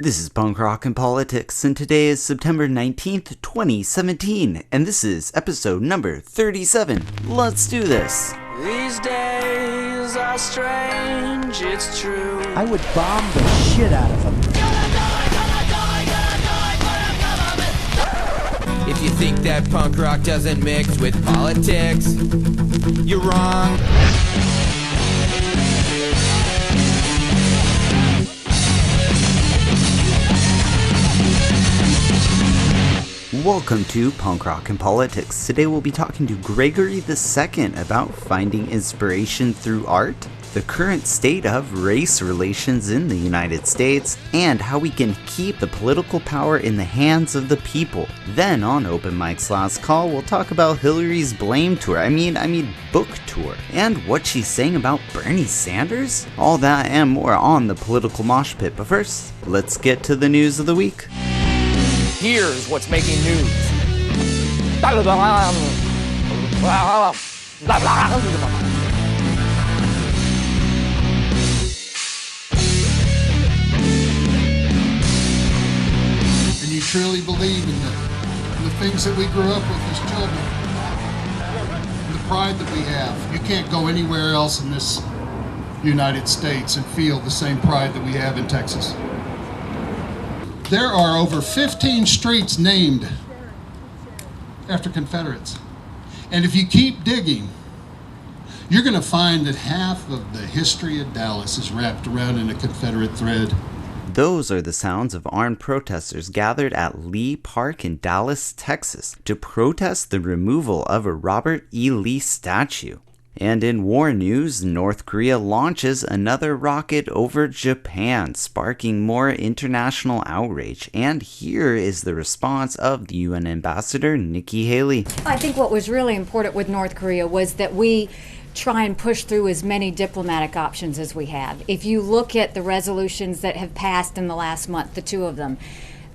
This is Punk Rock and Politics, and today is September 19th, 2017, and this is episode number 37. Let's do this. These days are strange, it's true. I would bomb the shit out of them. If you think that punk rock doesn't mix with politics, you're wrong. Welcome to Punk Rock and Politics. Today we'll be talking to Gregory II about finding inspiration through art, the current state of race relations in the United States, and how we can keep the political power in the hands of the people. Then on Open Mic's last call, we'll talk about Hillary's blame tour, I mean book tour, and what she's saying about Bernie Sanders. All that and more on the political mosh pit, but first, let's get to the news of the week. Here's what's making news. And you truly believe in the things that we grew up with as children, and the pride that we have. You can't go anywhere else in this United States and feel the same pride that we have in Texas. There are over 15 streets named after Confederates. And if you keep digging, you're going to find that half of the history of Dallas is wrapped around in a Confederate thread. Those are the sounds of armed protesters gathered at Lee Park in Dallas, Texas, to protest the removal of a Robert E. Lee statue. And in war news, North Korea launches another rocket over Japan, sparking more international outrage. And here is the response of the UN ambassador, Nikki Haley. I think what was really important with North Korea was that we try and push through as many diplomatic options as we have. If you look at the resolutions that have passed in the last month, the two of them,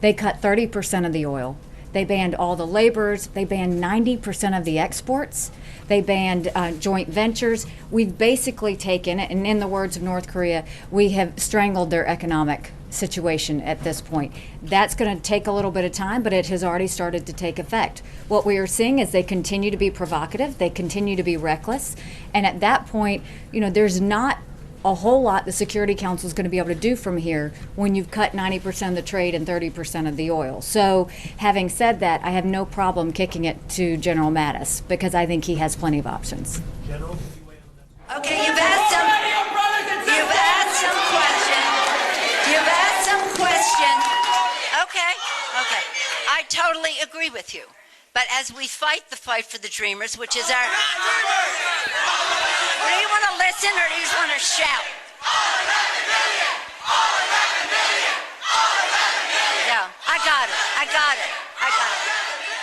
they cut 30% of the oil. They banned all the laborers. They banned 90% of the exports. They banned joint ventures. We've basically taken it, and in the words of North Korea, we have strangled their economic situation at this point. That's going to take a little bit of time, but it has already started to take effect. What we are seeing is they continue to be provocative. They continue to be reckless. And at that point, there's not a whole lot the Security Council is going to be able to do from here when you've cut 90% of the trade and 30% of the oil. So having said that, I have no problem kicking it to General Mattis because I think he has plenty of options. General? Okay, you've asked some questions. Okay. I totally agree with you. But as we fight the fight for the Dreamers, which is our... Do you want to listen or do you just want to shout? Yeah, I got it.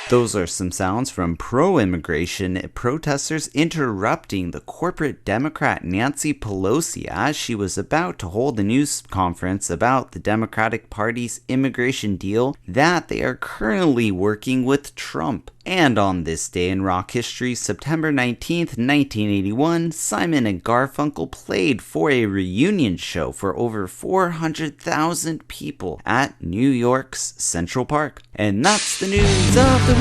Those are some sounds from pro-immigration protesters interrupting the corporate Democrat Nancy Pelosi as she was about to hold a news conference about the Democratic Party's immigration deal that they are currently working with Trump. And on this day in rock history, September 19th, 1981, Simon and Garfunkel played for a reunion show for over 400,000 people at New York's Central Park. And that's the news of the week!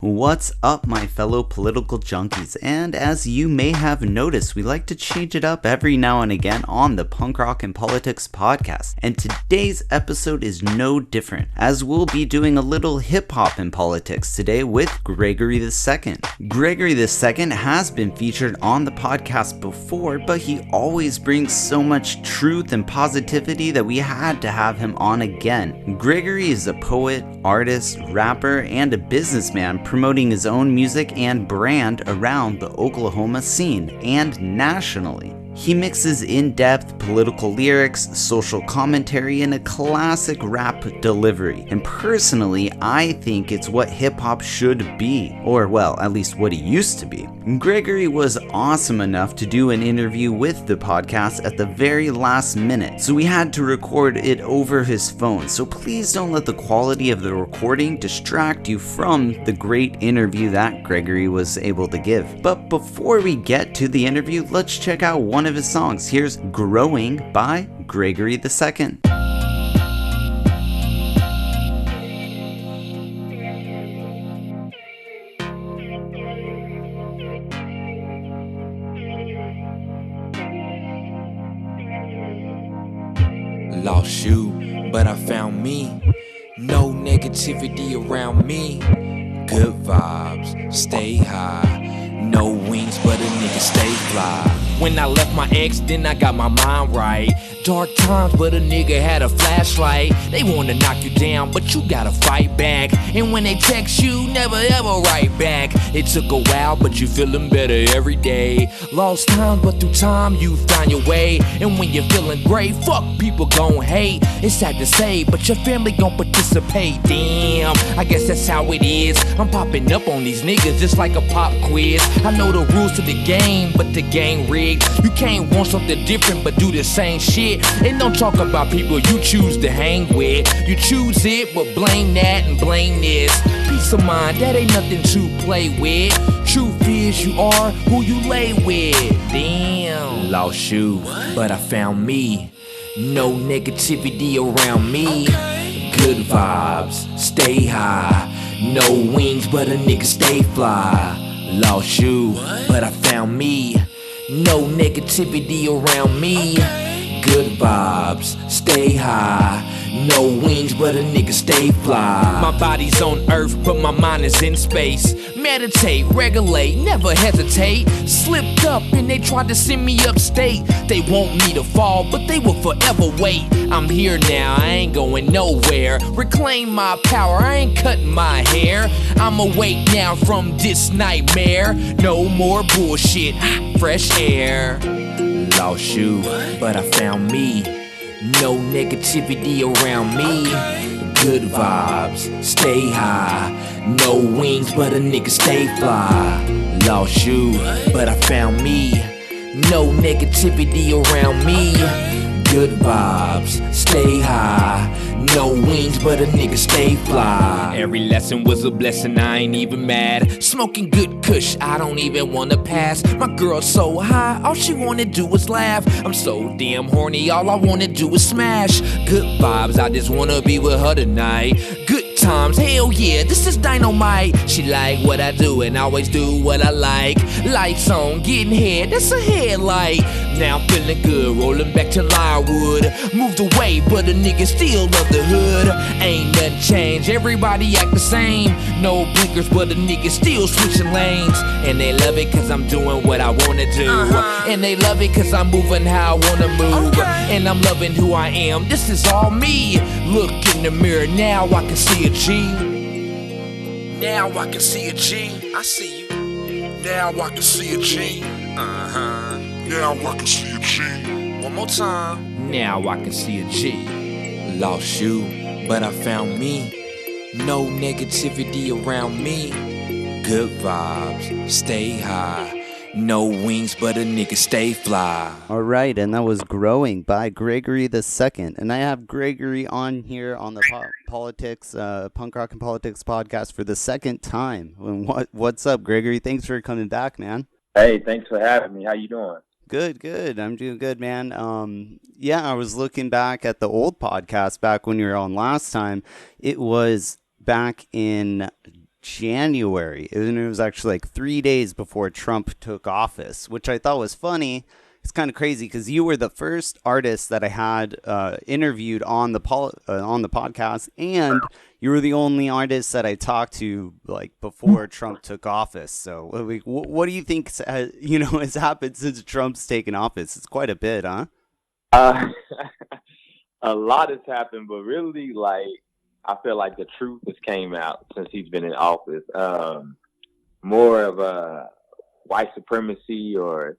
What's up, my fellow political junkies? And as you may have noticed, we like to change it up every now and again on the Punk Rock and Politics podcast. And today's episode is no different, as we'll be doing a little hip-hop in politics today with Gregory II. Gregory II has been featured on the podcast before, but he always brings so much truth and positivity that we had to have him on again. Gregory is a poet, artist, rapper, and a businessman promoting his own music and brand around the Oklahoma scene and nationally. He mixes in-depth political lyrics, social commentary, and a classic rap delivery. And personally, I think it's what hip-hop should be. Or, well, at least what it used to be. Gregory was awesome enough to do an interview with the podcast at the very last minute, so we had to record it over his phone. So please don't let the quality of the recording distract you from the great interview that Gregory was able to give. But before we get to the interview, let's check out one of his songs. Here's Growing by Gregory II. Lost you, but I found me. No negativity around me. Good vibes, stay high. No wings, but a nigga stay fly. When I left my ex, then I got my mind right. Dark times, but a nigga had a flashlight. They wanna knock you down, but you gotta fight back. And when they text you, never ever write back. It took a while, but you feeling better every day. Lost time, but through time you find your way. And when you're feeling great, fuck people gon' hate. It's sad to say, but your family gon' participate. Damn, I guess that's how it is. I'm popping up on these niggas just like a pop quiz. I know the rules to the game, but the game rigged. You can't want something different, but do the same shit. And don't talk about people you choose to hang with. You choose it, but blame that and blame this. Peace of mind, that ain't nothing to play with. Truth is, you are who you lay with. Damn. Lost you, but I found me. No negativity around me. Good vibes, stay high. No wings, but a nigga stay fly. Lost you, but I found me. No negativity around me. Good vibes, stay high. No wings, but a nigga stay fly. My body's on earth, but my mind is in space. Meditate, regulate, never hesitate. Slipped up and they tried to send me upstate. They want me to fall, but they will forever wait. I'm here now, I ain't going nowhere. Reclaim my power, I ain't cutting my hair. I'm awake now from this nightmare. No more bullshit, fresh air. Lost you, but I found me. No negativity around me. Good vibes, stay high. No wings, but a nigga stay fly. Lost you, but I found me. No negativity around me. Good vibes, stay high. No wings, but a nigga stay fly. Every lesson was a blessing, I ain't even mad. Smoking good kush, I don't even wanna pass. My girl's so high, all she wanna do is laugh. I'm so damn horny, all I wanna do is smash. Good vibes, I just wanna be with her tonight. Good times, hell yeah, this is dynamite. She like what I do and always do what I like. Lights on, getting head, that's a headlight. Now I'm feeling good, rolling back to Lyrewood. Moved away, but a nigga still love the hood. Ain't nothing changed, everybody act the same. No blinkers, but a nigga still switching lanes. And they love it cause I'm doing what I wanna do. And they love it cause I'm moving how I wanna move. And I'm loving who I am, this is all me. Look in the mirror, now I can see a G. Now I can see a G, I see you. Now I can see a G. Now I can see a G. One more time. Now I can see a G. Lost you, but I found me. No negativity around me. Good vibes, stay high. No wings, but a nigga stay fly. Alright, and that was Growing by Gregory II. And I have Gregory on here on the Punk Rock and Politics podcast for the second time. And what's up, Gregory? Thanks for coming back, man. Hey, thanks for having me. How you doing? Good. I'm doing good, man. I was looking back at the old podcast back when you were on last time. It was back in January. It was actually like 3 days before Trump took office, which I thought was funny. It's kind of crazy because you were the first artist that I had interviewed on the podcast, and you were the only artist that I talked to like before Trump took office. So, like, what do you think has happened since Trump's taken office? It's quite a bit, huh? A lot has happened, but really, like, I feel like the truth has came out since he's been in office. More of white supremacy or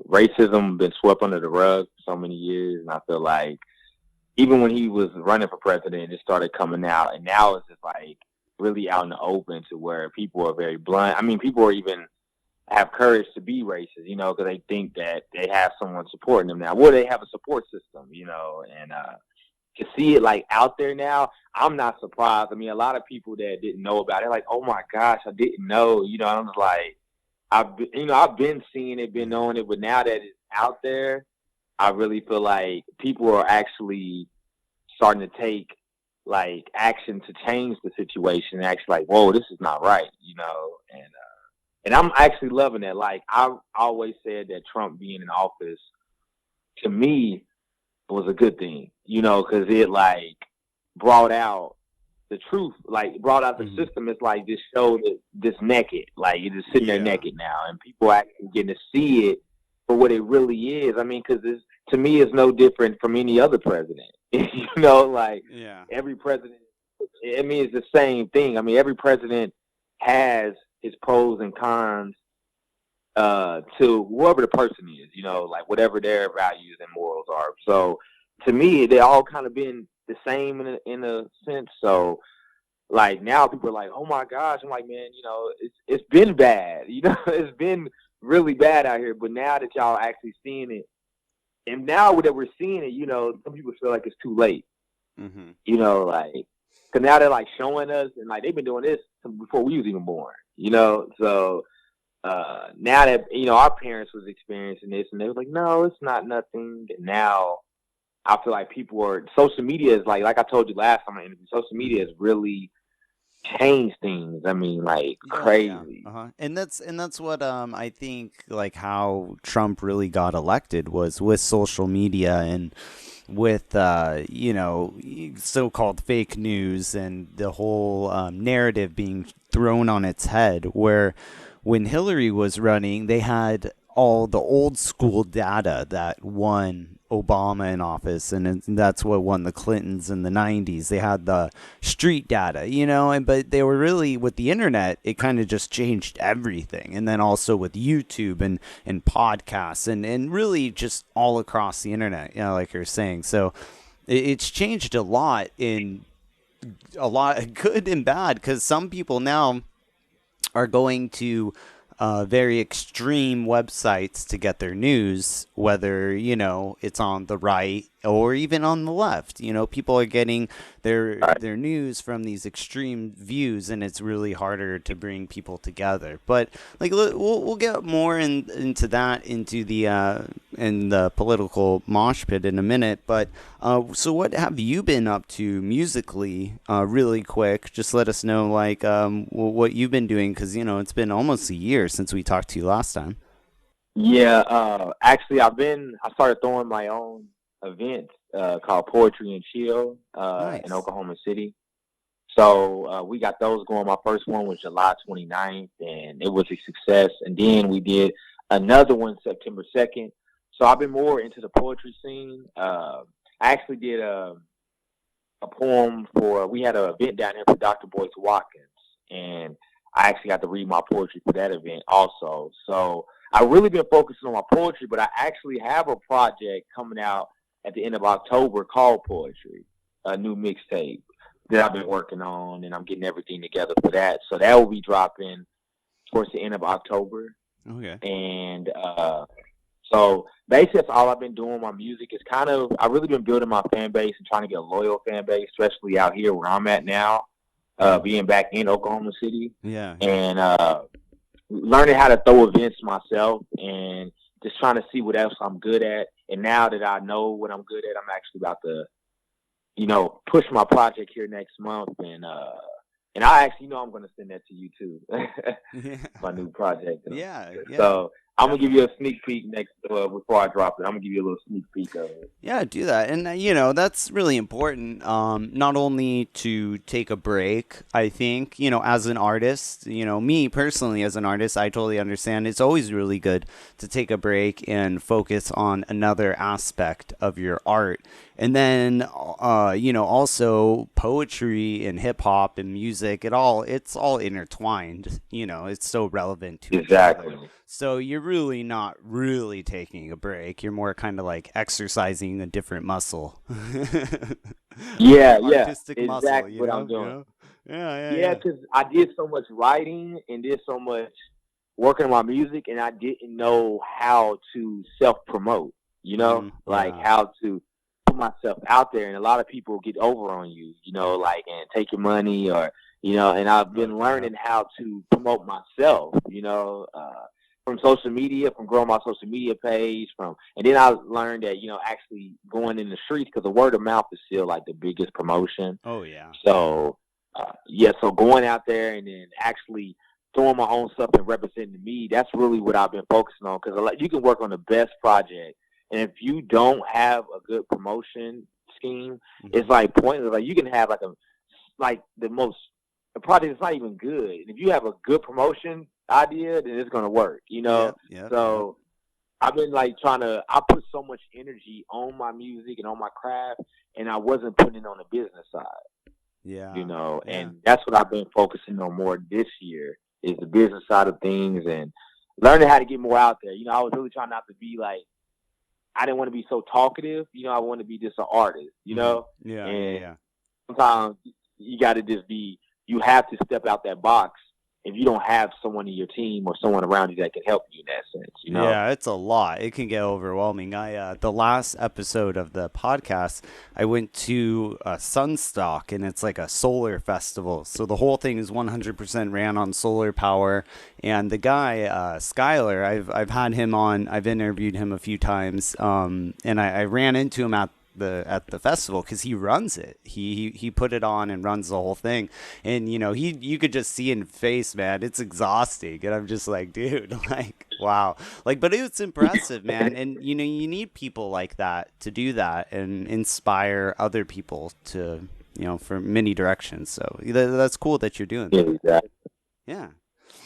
racism been swept under the rug for so many years, and I feel like even when he was running for president, it started coming out, and now it's just like really out in the open to where people are very blunt. I mean, people are even have courage to be racist, you know, because they think that they have someone supporting them now. Well, they have a support system, you know, and to see it like out there now, I'm not surprised. I mean, a lot of people that didn't know about it, like, oh my gosh, I didn't know, you know. I was like, I've been seeing it, been knowing it, but now that it's out there, I really feel like people are actually starting to take like action to change the situation. And actually, like, whoa, this is not right, you know. And I'm actually loving that. Like, I've always said that Trump being in office, to me, was a good thing, you know, because it like brought out the truth, like brought out the system. It's like just showed it this naked, like you're just sitting there naked now, and people actually getting to see it for what it really is. I mean, because to me, it's no different from any other president. You know, like every president. I mean, it's the same thing. I mean, every president has his pros and cons to whoever the person is, you know, like whatever their values and morals are. So to me, they all kind of been the same in a sense. So like now people are like, oh my gosh. I'm like, man, you know, it's been bad. You know, it's been really bad out here. But now that y'all actually seeing it, and now that we're seeing it, you know, some people feel like it's too late. You know, like, because now they're like showing us, and like they've been doing this before we was even born, you know. So now that, you know, our parents was experiencing this, and they were like, no, it's not nothing. And now I feel like social media is like I told you last time I interviewed, social media has really changed things. I mean, like crazy. And that's what I think, like how Trump really got elected was with social media and with you know, so-called fake news and the whole narrative being thrown on its head, where when Hillary was running, they had all the old school data that won Obama in office, and that's what won the Clintons in the 90s. They had the street data, you know, but they were really, with the internet, it kind of just changed everything. And then also with YouTube and podcasts and really just all across the internet, you know, like you're saying. So it's changed a lot in a lot good and bad, because some people now are going to very extreme websites to get their news, whether, you know, it's on the right or even on the left. You know, people are getting their news from these extreme views, and it's really harder to bring people together. But like we'll get more into that, into the in the political mosh pit in a minute. But so what have you been up to musically? Really quick, just let us know like what you've been doing, because you know it's been almost a year since we talked to you last time. Yeah, actually, I started throwing my own event called Poetry and Chill in Oklahoma City. So we got those going. My first one was July 29th, and it was a success. And then we did another one September 2nd. So I've been more into the poetry scene. I actually did a poem we had an event down here for Dr. Boyce Watkins, and I actually got to read my poetry for that event also. So I've really been focusing on my poetry, but I actually have a project coming out at the end of October called Poetry, a new mixtape that I've been working on, and I'm getting everything together for that. So that will be dropping towards the end of October. Okay. And so basically that's all I've been doing. My music is I've really been building my fan base and trying to get a loyal fan base, especially out here where I'm at now, being back in Oklahoma City. Yeah. And learning how to throw events myself, and just trying to see what else I'm good at. And now that I know what I'm good at, I'm actually about to, you know, push my project here next month. And I actually know I'm going to send that to you too. My new project. Yeah. So I'm going to give you a sneak peek before I drop it. I'm going to give you a little sneak peek of it. Yeah, do that. And, you know, that's really important, not only to take a break, I think, you know, as an artist, you know, me personally as an artist, I totally understand. It's always really good to take a break and focus on another aspect of your art. And then, you know, also poetry and hip hop and music, it's all intertwined. You know, it's so relevant to each other. So you're really not really taking a break. You're more kind of like exercising a different muscle. Artistic exactly muscle, you what know? I'm doing. You know? Yeah. Because I did so much writing and did so much working on my music, and I didn't know how to self-promote, like how to put myself out there. And a lot of people get over on you, like, and take your money or, and I've been learning how to promote myself, from social media, from growing my social media page, and then I learned that, actually going in the streets, because the word of mouth is still like the biggest promotion. Oh, yeah. So, so going out there and then actually throwing my own stuff and representing me, that's really what I've been focusing on. Because you can work on the best project, and if you don't have a good promotion scheme, it's like pointless. Like you can have the project is not even good. And if you have a good promotion idea, then it's gonna work. So I've been I put so much energy on my music and on my craft, and I wasn't putting it on the business side. And that's what I've been focusing on more this year, is the business side of things and learning how to get more out there. I was really trying not to be I didn't want to be so talkative. I want to be just an artist, And sometimes you got to just you have to step out that box if you don't have someone in your team or someone around you that can help you in that sense, Yeah, it's a lot. It can get overwhelming. The last episode of the podcast, I went to Sunstock, and it's like a solar festival. So the whole thing is 100% ran on solar power. And the guy, Skylar, I've had him on. I've interviewed him a few times. And I ran into him at the festival because he runs it. He put it on and runs the whole thing, and you could just see in face, man, it's exhausting. And I'm just like, dude, wow, but it's impressive, man. And you need people like that to do that and inspire other for many directions. So that's cool that you're doing that. Exactly. Yeah.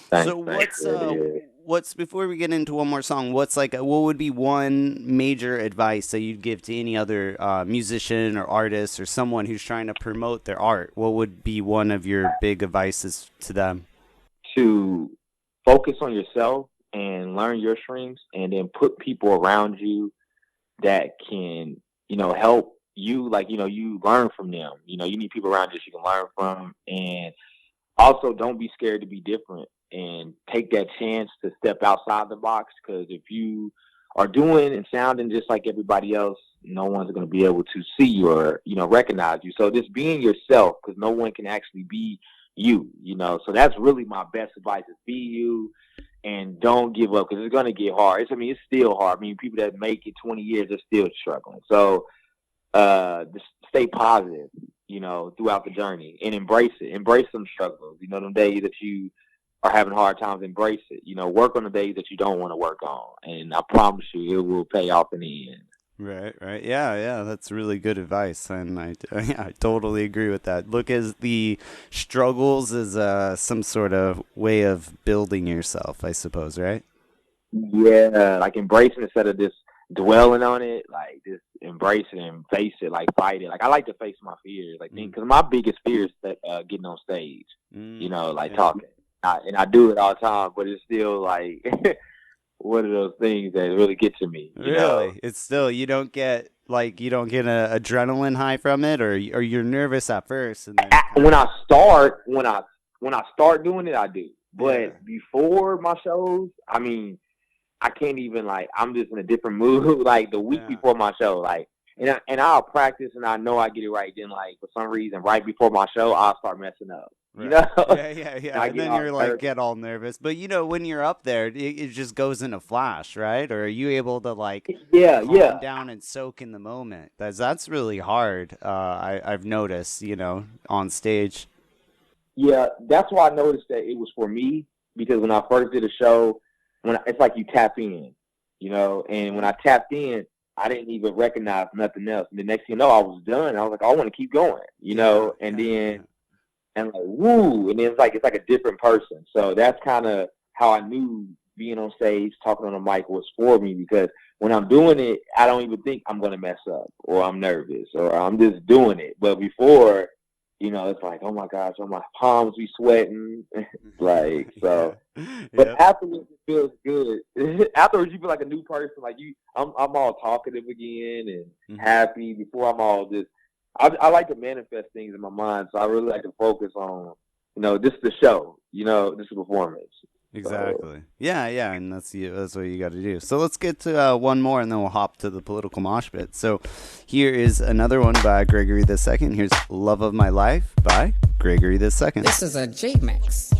Thanks, So what's before we get into one more song, what would be one major advice that you'd give to any other musician or artist or someone who's trying to promote their art? What would be one of your big advices to them? To focus on yourself and learn your strengths, and then put people around you that can, help you, you learn from them. You need people around you that you can learn from, and also don't be scared to be different. And take that chance to step outside the box, because if you are doing and sounding just like everybody else, no one's going to be able to see you or, recognize you. So just being yourself, because no one can actually be you, So that's really my best advice, is be you and don't give up, because it's going to get hard. It's still hard. People that make it 20 years are still struggling. So just stay positive, throughout the journey, and embrace it. Embrace some struggles. Them days that you are having hard times, embrace it. Work on the days that you don't want to work on, and I promise you, it will pay off in the end. Right. Yeah, that's really good advice, and I totally agree with that. Look as the struggles as some sort of way of building yourself, I suppose, right? Yeah, embracing instead of just dwelling on it, just embrace it and face it, fight it. I like to face my fears, because my biggest fear is that getting on stage, talking. And I do it all the time, but it's still one of those things that really get to me. Really? It's still, you don't get an adrenaline high from it, or you're nervous at first, and then when I start doing it, I do. But before my shows, I can't even I'm just in a different mood. The week before my show, and I'll practice, and I know I get it right. Then for some reason, right before my show, I'll start messing up. Right. Yeah. And then you're get all nervous. But when you're up there, it just goes in a flash, right? Or are you able to calm down and soak in the moment? That's really hard. I've noticed, on stage. Yeah, that's why I noticed that it was for me, because when I first did a show, it's like you tap in, and when I tapped in, I didn't even recognize nothing else. And the next thing you know, I was done. I was like, I want to keep going, and then. And woo, and then it's like a different person. So that's kind of how I knew being on stage, talking on the mic was for me, because when I'm doing it, I don't even think I'm going to mess up, or I'm nervous, or I'm just doing it. But before, it's like, oh my gosh, my palms be sweating. So. But afterwards, it feels good. Afterwards, you feel like a new person. I'm all talkative again and happy. Before, I'm all just. I like to manifest things in my mind, so I really like to focus on, this is the show, this is performance. Exactly. Yeah, and that's what you got to do. So let's get to one more, and then we'll hop to the political mosh pit. So here is another one by Gregory II. Here's "Love of My Life" by Gregory II. This is a G mix.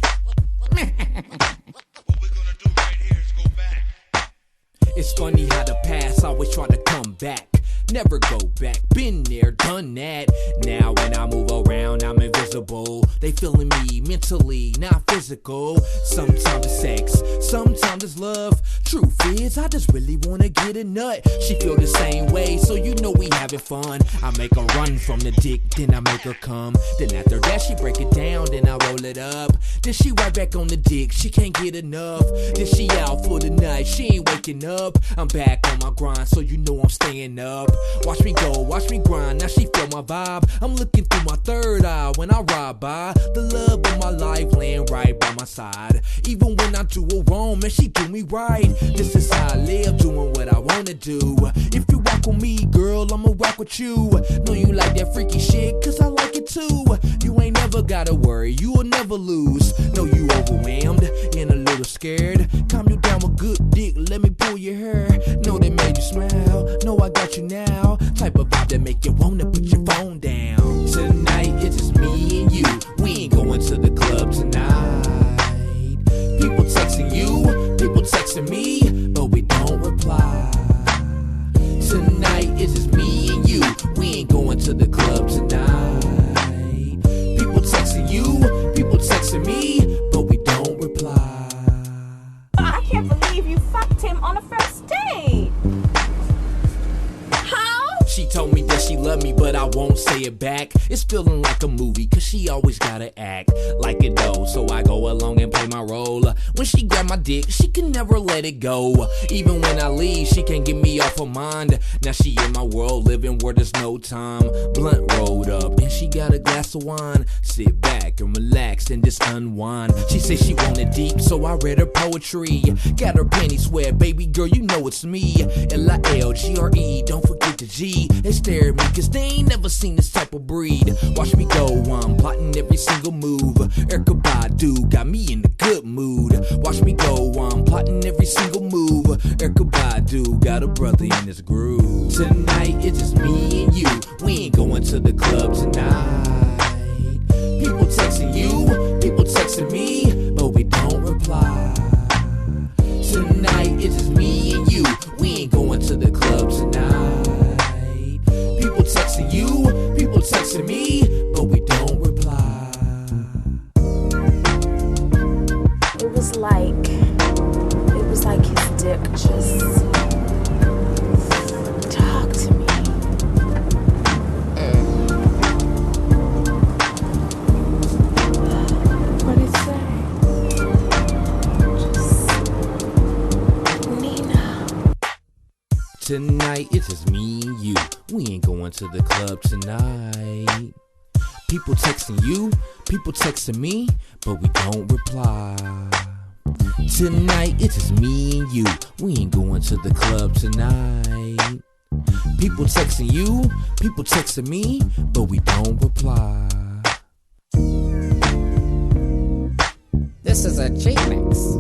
It's funny how the past always try to come back. Never go back, been there, done that. Now when I move around, I'm invisible. They feeling me mentally, not physical. Sometimes it's sex, sometimes it's love. Truth is, I just really wanna get a nut. She feel the same way, so you know we having fun. I make her run from the dick, then I make her come. Then after that, she break it down, then I roll it up. Then she right back on the dick, she can't get enough. Then she out for the night, she ain't waking up. I'm back on my grind, so you know I'm staying up. Watch me go, watch me grind, now she feel my vibe. I'm looking through my third eye when I ride by. The love of my life laying right by my side. Even when I do her wrong, man, she do me right. This is how I live, doing what I wanna do. If you rock with me, girl, I'ma rock with you. Know you like that freaky shit, cause I like it too. You ain't never gotta worry, you will never lose. Know you overwhelmed and a little scared. Calm you down with good dick, let me pull your hair. Know they made you smile, know I got you now. Type of vibe that make you wanna put your phone down. Tonight it's just me and you. We ain't going to the club tonight. People texting you, people texting me, but we don't reply. Tonight it's just me and you. We ain't going to the club tonight. People texting you, people texting me, but we don't reply. I can't believe you fucked him on a first date. She told me that she loved me, but I won't say it back. It's feeling like a movie, cause she always gotta act like it though. So I go along and play my role. When she grab my dick, she can never let it go. Even when I leave, she can't get me off her mind. Now she in my world, living where there's no time. Blunt rolled up, and she got a glass of wine. Sit back and relax and just unwind. She said she wanted deep, so I read her poetry. Got her panties wet, baby girl, you know it's me. L-I-L-G-R-E, don't forget the G. They stare at me cause they ain't never seen this type of breed. Watch me go, I'm plotting every single move. Erykah Badu got me in the good mood. Watch me go, I'm plotting every single move. Erykah Badu got a brother in his groove. Tonight it's just me and you. We ain't going to the club tonight. People texting you, people texting me, but we don't reply. Tonight it's just me and you. We ain't going to the club tonight. People texting you, people texting me, but we don't reply. It was like his dick just talked to me. What'd it say? Just Nina. Tonight it's just me and you. We ain't going to the club tonight. People texting you, people texting me, but we don't reply. Tonight it's just me and you. We ain't going to the club tonight. People texting you, people texting me, but we don't reply. This is a G mix.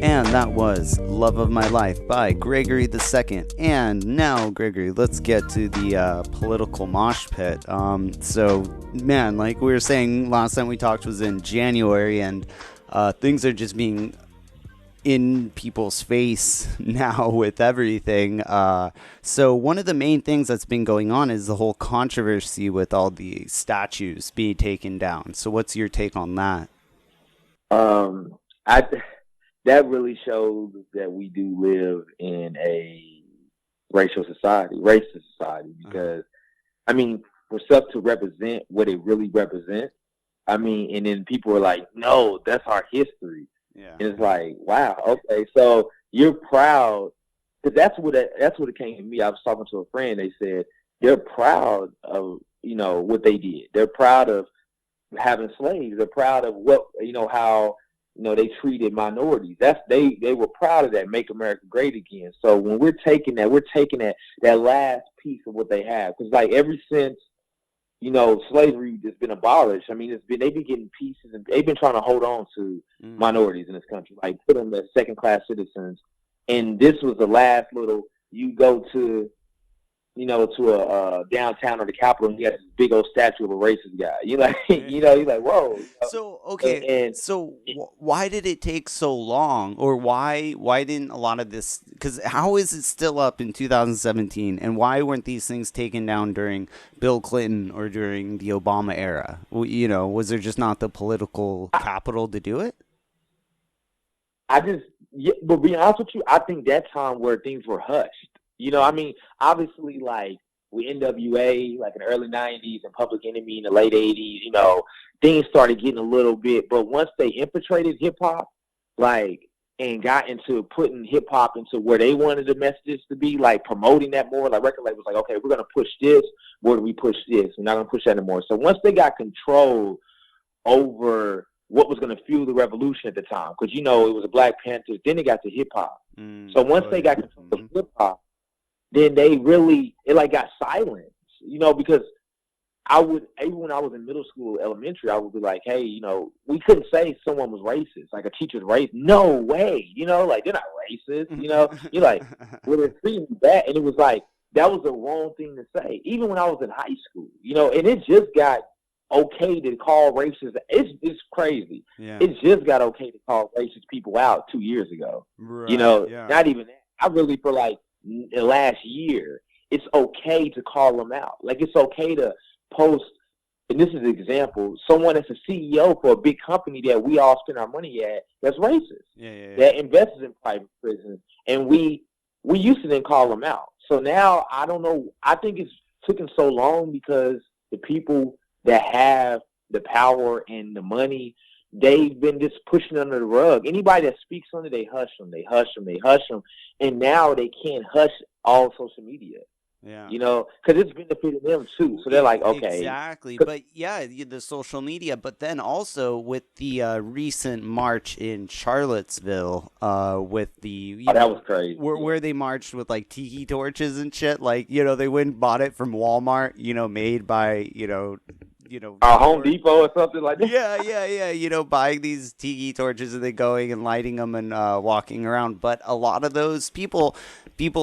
And that was Love of My Life by Gregory II. And now, Gregory, let's get to the political mosh pit. So, man, like we were saying last time we talked was in January, and things are just being in people's face now with everything. So one of the main things that's been going on is the whole controversy with all the statues being taken down. So what's your take on that? That really shows that we do live in a racist society, because, I mean, for stuff to represent what it really represents, I mean, and then people are like, no, that's our history. Yeah. And it's like, wow, okay, so you're proud, because that's what it came to me. I was talking to a friend. They said they're proud of, what they did. They're proud of having slaves. They're proud of what, how they treated minorities. They were proud of that, make America great again. So when we're taking that last piece of what they have, because like ever since slavery has been abolished. I mean, they've been getting pieces, and they've been trying to hold on to minorities in this country, like put them as second-class citizens. And this was the last little. You go to to a downtown or the Capitol, and you got this big old statue of a racist guy. You're like, you're like, whoa. So okay, why did it take so long, or why didn't a lot of this? Because how is it still up in 2017, and why weren't these things taken down during Bill Clinton or during the Obama era? Was there just not the political capital to do it? But being honest with you, I think that time where things were hushed. I mean, obviously, like with NWA, like in the early 90s and Public Enemy in the late 80s, things started getting a little bit. But once they infiltrated hip-hop, and got into putting hip-hop into where they wanted the messages to be, like promoting that more, like record labels, like, okay, we're going to push this. Where do we push this? We're not going to push that anymore. So once they got control over what was going to fuel the revolution at the time, because, it was a Black Panther, then they got to hip-hop. So once they got control of hip-hop, then they really, it got silenced, because even when I was in middle school, elementary, I would be like, hey, we couldn't say someone was racist, like a teacher's racist. No way, like they're not racist, you're like, well, they're treating that. And it was like, that was the wrong thing to say, even when I was in high school, and it just got okay to call racist. It's crazy. Yeah. It just got okay to call racist people out 2 years ago, not even that. I really feel like, the last year, it's okay to call them out. Like, it's okay to post, and this is an example, someone that's a CEO for a big company that we all spend our money at that's racist, that invests in private prisons, and we used to then call them out. So now, I don't know, I think it's taken so long because the people that have the power and the money, they've been just pushing under the rug. Anybody that speaks on it, they hush them, they hush them, they hush them. And now they can't hush all social media. Yeah. Because it's benefiting them too. So they're like, okay. Exactly. But yeah, the social media. But then also with the recent march in Charlottesville, with the that was crazy. Where they marched with like tiki torches and shit. Like, they went and bought it from Walmart. Made by Home Depot or something like that. Yeah. Buying these tiki torches and then going and lighting them and walking around. But a lot of those people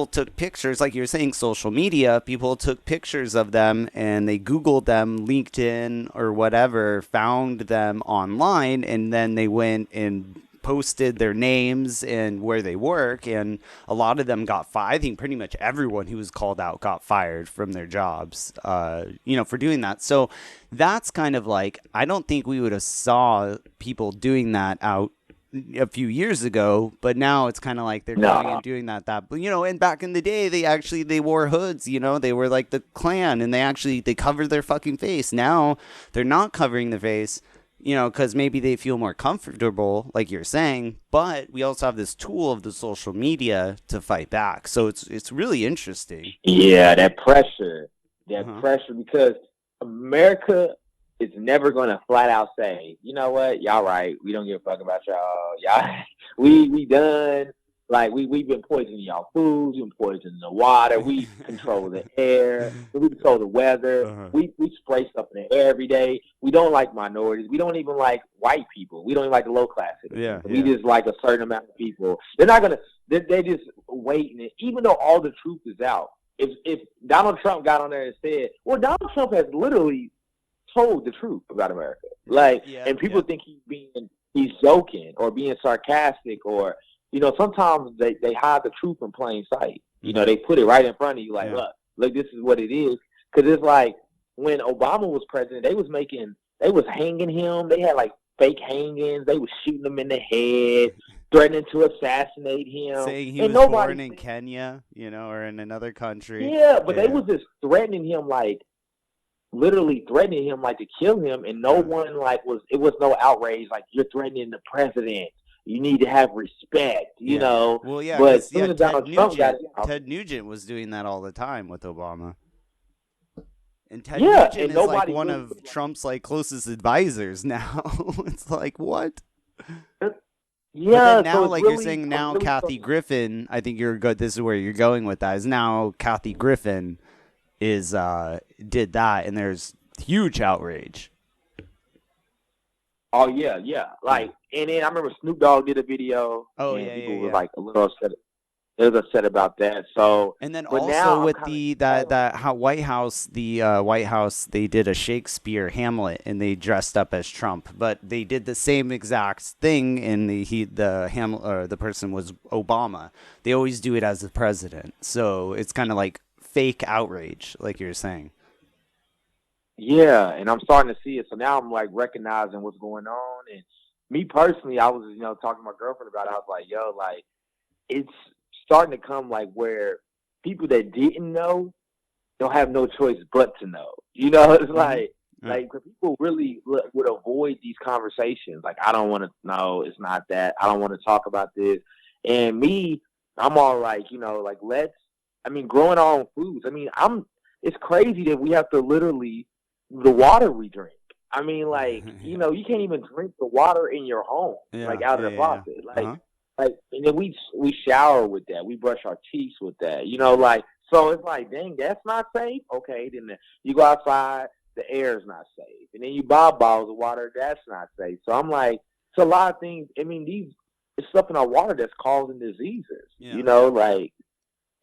took pictures, like you were saying, social media. People took pictures of them and they Googled them, LinkedIn or whatever, found them online, and then they went and posted their names and where they work, and a lot of them got fired. I think pretty much everyone who was called out got fired from their jobs, for doing that. So that's kind of like, I don't think we would have saw people doing that out a few years ago, but now it's kind of like they're going and doing that, and back in the day, they wore hoods, they were like the Klan, and they covered their fucking face. Now they're not covering their face, because maybe they feel more comfortable, like you're saying, but we also have this tool of the social media to fight back. So it's really interesting. Yeah, that pressure, because America is never going to flat out say, you know what, y'all right, we don't give a fuck about y'all, we done. Like, we've been poisoning y'all foods, we've been poisoning the water, we control the air, we control the weather, we spray stuff in the air every day. We don't like minorities. We don't even like white people. We don't even like the low class. We just like a certain amount of people. They're not going to, they just waiting. Even though all the truth is out, if Donald Trump got on there and said, well, Donald Trump has literally told the truth about America. And people think he's joking or being sarcastic, or, sometimes they hide the truth in plain sight. They put it right in front of you, like, look, this is what it is. Because it's like, when Obama was president, they was hanging him. They had like fake hangings. They was shooting him in the head, threatening to assassinate him. Saying he was born in Kenya, or in another country. Yeah, but they was just threatening him, like, literally threatening him, like, to kill him. And no one, it was no outrage, like, you're threatening the president. You need to have respect, know. Well, yeah, but Ted Nugent was doing that all the time with Obama. And Ted Nugent is like one of Trump's like closest advisors now. It's like, what? Yeah, But then so now, it's like really, you're saying, I'm now really Kathy Griffin, I think you're good. This is where you're going with that. Is now Kathy Griffin is did that, and there's huge outrage. Oh yeah. Like, and then I remember Snoop Dogg did a video, Oh and yeah, people yeah, was yeah. like a little upset. They was upset about that. So, And then but now also I'm with kind the of White House, White House, they did a Shakespeare Hamlet, and they dressed up as Trump, but they did the same exact thing. In the Hamlet, or the person was Obama. They always do it as the president, so it's kind of like fake outrage, like you're saying. yeah, and I'm starting to see it. So now I'm like recognizing what's going on. And me personally, I was talking to my girlfriend about it. I was like, yo, like it's starting to come like where people that didn't know don't have no choice but to know. It's like people really would avoid these conversations. Like, I don't want to know. It's not that. I don't want to talk about this. And me, I'm all like, like growing our own foods. It's crazy that we have to literally the water we drink. Like, you can't even drink the water in your home, like out of the faucet. Like, and then we shower with that. We brush our teeth with that. Like, so it's like, dang, that's not safe. Okay, then you go outside, the air is not safe, and then you buy bottles of water, that's not safe. So I'm like, it's a lot of things. It's stuff in our water that's causing diseases. Like,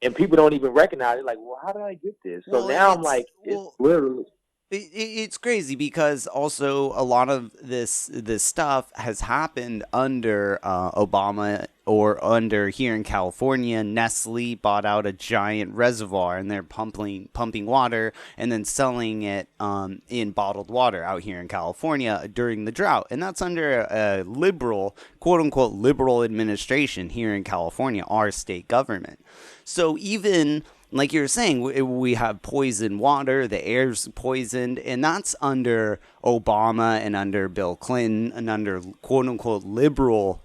and people don't even recognize it. Like, well, how did I get this? So now I'm like, it's literally. It's crazy because also a lot of this stuff has happened under Obama, or under here in California. Nestle bought out a giant reservoir, and they're pumping water and then selling it in bottled water out here in California during the drought. And that's under a liberal, quote unquote, liberal administration here in California, our state government. So even like you were saying, we have poisoned water, the air's poisoned, and that's under Obama and under Bill Clinton and under quote-unquote liberal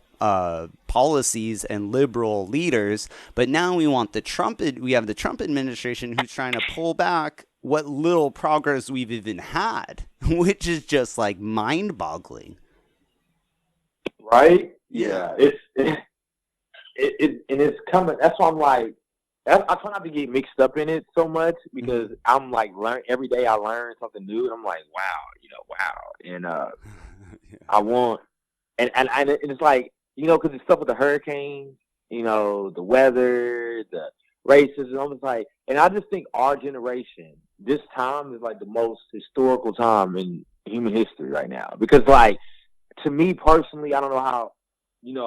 policies and liberal leaders. But now we have the Trump administration who's trying to pull back what little progress we've even had, which is just like mind-boggling. Right? Yeah. And it's coming. That's why I'm like, I try not to get mixed up in it so much, because I'm like, every day I learn something new, and I'm like, wow. And I want, and it's like, because it's stuff with the hurricanes, the weather, the racism. I'm just like, and I just think our generation, this time is like the most historical time in human history right now. Because, like, to me personally, I don't know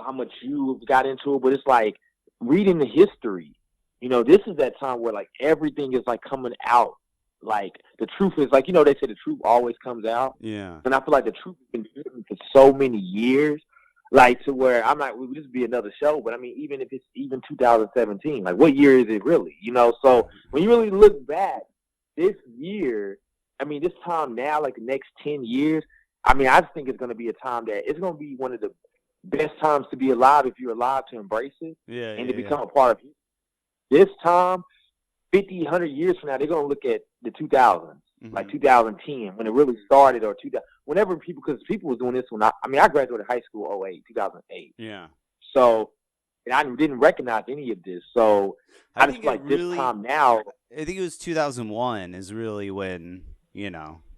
how much you got into it, but it's like reading the history. This is that time where, like, everything is, like, coming out. Like, the truth is, like, they say the truth always comes out. Yeah. And I feel like the truth has been hidden for so many years, like, to where I'm like, well, this would be another show. But, even if it's even 2017, like, what year is it really? So when you really look back, this year, this time now, like, the next 10 years, I just think it's going to be a time that it's going to be one of the best times to be alive if you're alive to embrace it and to become a part of it. This time, 50, 100 years from now, they're going to look at the 2000s, like 2010, when it really started, or 2000, whenever because people was doing this when I graduated high school 2008. Yeah. So, and I didn't recognize any of this. So, I just like this time now. I think it was 2001 is really when,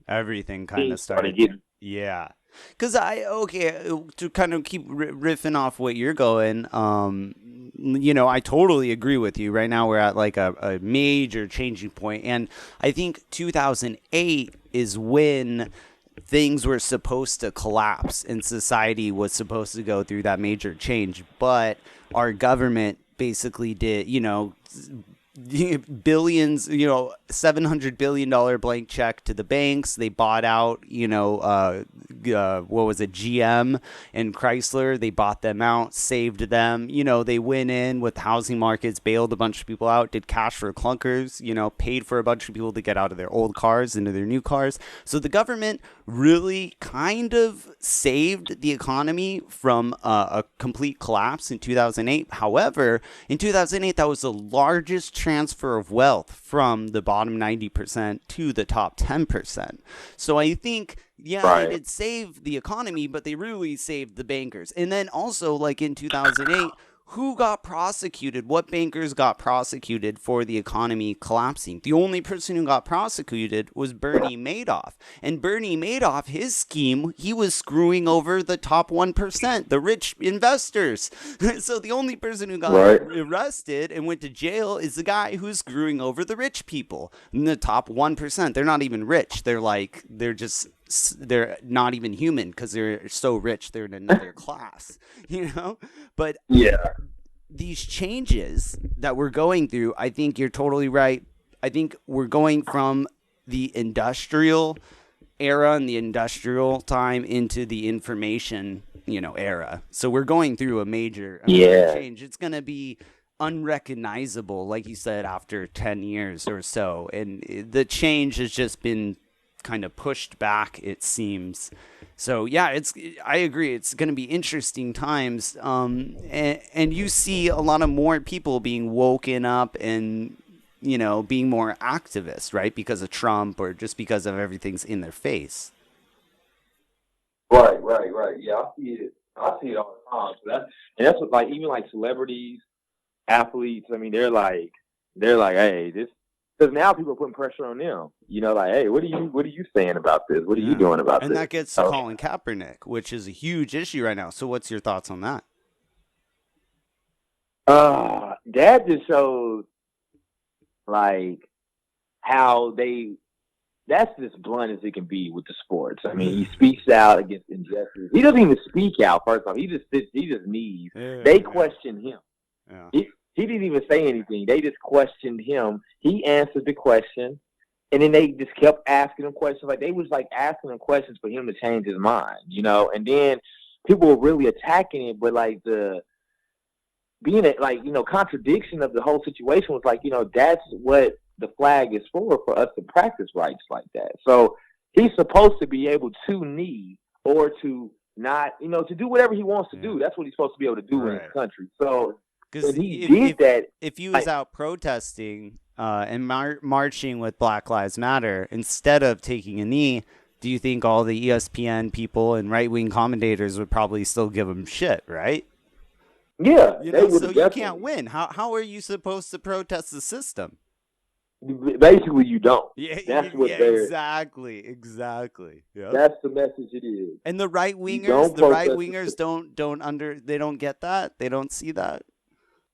everything kind of started. Yeah. Because to kind of keep riffing off what you're going, I totally agree with you. Right now we're at like a major changing point. And I think 2008 is when things were supposed to collapse and society was supposed to go through that major change. But our government basically did, billions, $700 billion blank check to the banks. They bought out, what was it, GM and Chrysler. They bought them out, saved them. They went in with housing markets, bailed a bunch of people out, did cash for clunkers, paid for a bunch of people to get out of their old cars into their new cars. So the government really kind of saved the economy from a complete collapse in 2008. However, in 2008, that was the largest transfer of wealth from the bottom 90% to the top 10%. So I think, they did save the economy, but they really saved the bankers. And then also, like in 2008, who got prosecuted? What bankers got prosecuted for the economy collapsing? The only person who got prosecuted was Bernie Madoff. And Bernie Madoff, his scheme, he was screwing over the top 1%, the rich investors. So the only person who got arrested and went to jail is the guy who's screwing over the rich people. And the top 1%, they're not even rich. They're not even human because they're so rich. They're in another class, But these changes that we're going through, I think you're totally right. I think we're going from the industrial era and the industrial time into the information, era. So we're going through a major change. It's going to be unrecognizable, like you said, after 10 years or so. And the change has just been kind of pushed back, it seems. So I agree, it's going to be interesting times, and you see a lot of more people being woken up and being more activists, right, because of Trump or just because of everything's in their face. Right. Yeah, I see it all the time. That's what, like, even like celebrities, athletes, I mean, they're like hey, this. Because now people are putting pressure on them, like, hey, what are you saying about this? What are you doing about this? And that gets to Colin Kaepernick, which is a huge issue right now. So what's your thoughts on that? That just shows, like, how that's as blunt as it can be with the sports. I mean, he speaks out against injustice. He doesn't even speak out, first off. He just knees. They question him. Yeah. He didn't even say anything. They just questioned him. He answered the question, and then they just kept asking him questions. Like, they was like asking him questions for him to change his mind, And then people were really attacking it, but like contradiction of the whole situation was like, that's what the flag is for us to practice rights like that. So he's supposed to be able to knee or to not, to do whatever he wants to do. That's what he's supposed to be able to do in this country. So. Because if he was out protesting and marching with Black Lives Matter, instead of taking a knee, do you think all the ESPN people and right-wing commentators would probably still give him shit, right? Yeah. So you can't win. How are you supposed to protest the system? Basically, you don't. Exactly. Yep. That's the message it is. And the right-wingers, they don't get that? They don't see that?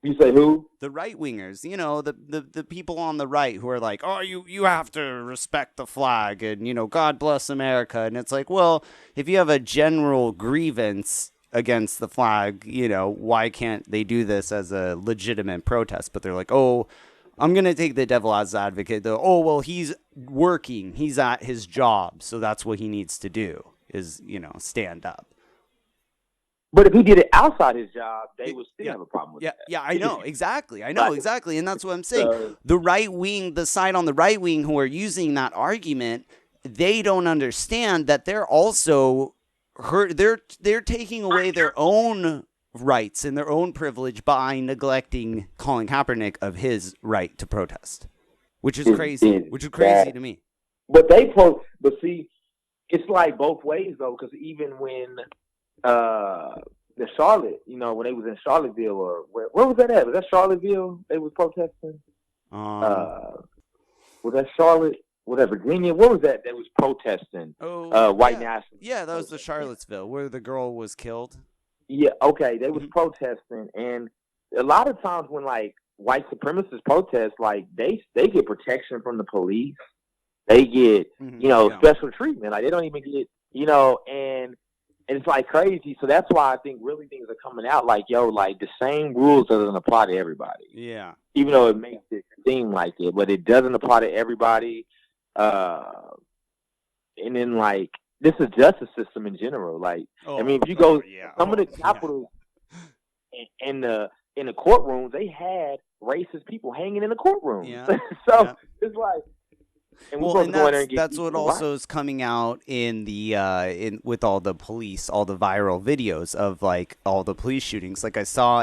You say who? The right-wingers, the people on the right who are like, oh, you have to respect the flag and, God bless America. And it's like, well, if you have a general grievance against the flag, why can't they do this as a legitimate protest? But they're like, oh, I'm going to take the devil as advocate. Well, he's working. He's at his job. So that's what he needs to do is, stand up. But if he did it outside his job, they would still have a problem with that. Yeah, I know. Exactly. And that's what I'm saying. The right wing, the side on the right wing who are using that argument, they don't understand that they're also they're taking away their own rights and their own privilege by neglecting Colin Kaepernick of his right to protest, which is crazy. Which is crazy to me. But see, it's like both ways though, because even when the Charlotte, when they was in Charlottesville, or where was that at? Was that Charlottesville? They was protesting. Was that Charlotte? Was that Virginia? What was that? They was protesting. White nationalists. Yeah, that was the Charlottesville where the girl was killed. Yeah. Okay, they was protesting, and a lot of times when like white supremacists protest, like they get protection from the police. They get special treatment. Like they don't even get and it's like crazy. So that's why I think really things are coming out like, like the same rules doesn't apply to everybody. Yeah. Even though it makes it seem like it, but it doesn't apply to everybody. And then like this is justice system in general. Like I mean, if you go some of the capitals in the courtrooms, they had racist people hanging in the courtroom. Yeah. So it's like And we're Well, supposed and to go in there and get that's what people also right. is coming out in the in with all the police, all the viral videos of like all the police shootings. Like I saw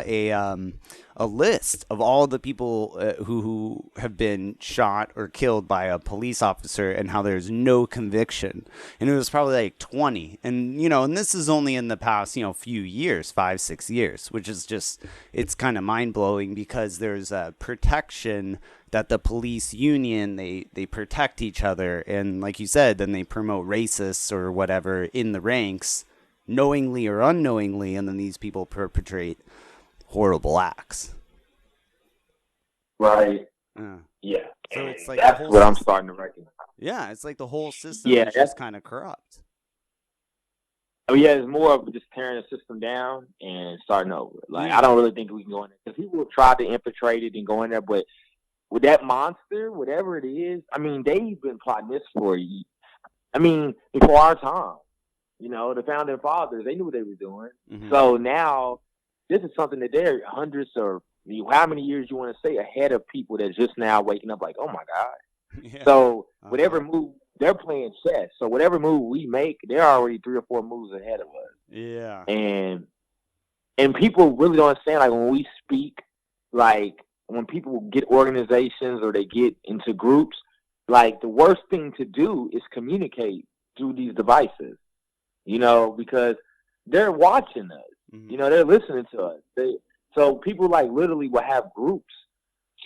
a list of all the people who have been shot or killed by a police officer and how there's no conviction. And it was probably like 20. And and this is only in the past, few years, 5-6 years, which is just, it's kind of mind-blowing because there's a protection that the police union, they protect each other, and like you said, then they promote racists or whatever in the ranks, knowingly or unknowingly, and then these people perpetrate horrible acts. Right. Yeah. So it's like that's what I'm starting to recognize. Yeah, it's like the whole system is just kind of corrupt. Oh yeah, it's more of just tearing the system down and starting over. Like I don't really think we can go in there because people have tried to infiltrate it and go in there, but with that monster, whatever it is, I mean, they've been plotting this for years. I mean, before our time. The founding fathers, they knew what they were doing. Mm-hmm. So now, this is something that they're hundreds or how many years you want to say ahead of people that's just now waking up like, oh my God. Yeah. So whatever move, they're playing chess. So whatever move we make, they're already 3 or 4 moves ahead of us. Yeah. And people really don't understand, like when we speak, like, when people get organizations or they get into groups, like the worst thing to do is communicate through these devices, because they're watching us, mm-hmm. They're listening to us. So people like literally will have groups,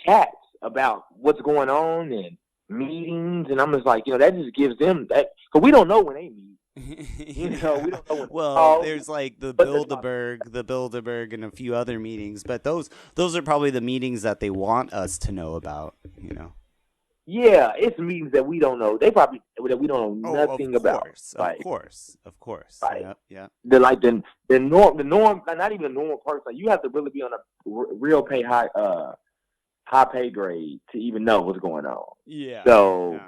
chats about what's going on and meetings. And I'm just like, that just gives them that, because we don't know when they meet. We don't know when. Well, there's like the Bilderberg, and a few other meetings, but those are probably the meetings that they want us to know about. Yeah, it's meetings that we don't know. They probably that we don't know nothing about. Of course. Right. Yeah. They're like the norm, not even a normal person. Like, you have to really be on a real high pay grade to even know what's going on. Yeah. So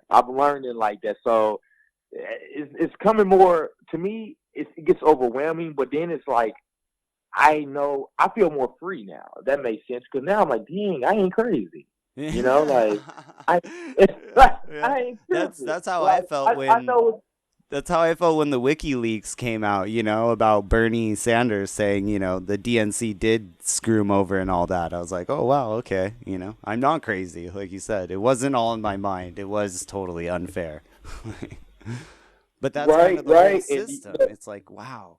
I'm learning like that. So it's coming more to me. It gets overwhelming, but then it's like I feel more free now. If that makes sense, because now I'm like, dang, I ain't crazy. Like I ain't crazy. That's how I felt that's how I felt when the WikiLeaks came out. About Bernie Sanders saying the DNC did screw him over and all that. I was like, oh wow, okay. I'm not crazy, like you said. It wasn't all in my mind. It was totally unfair. But that's kind of the whole system. It's like, wow.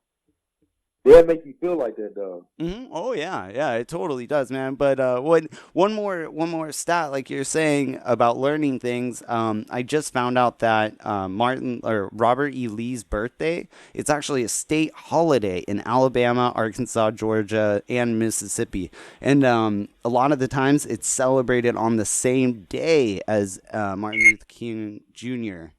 Yeah, make you feel like that, though. Mm-hmm. Oh yeah, it totally does, man. But one more stat, like you're saying about learning things. I just found out that Robert E. Lee's birthday, it's actually a state holiday in Alabama, Arkansas, Georgia, and Mississippi, and a lot of the times it's celebrated on the same day as Martin Luther King Jr.'s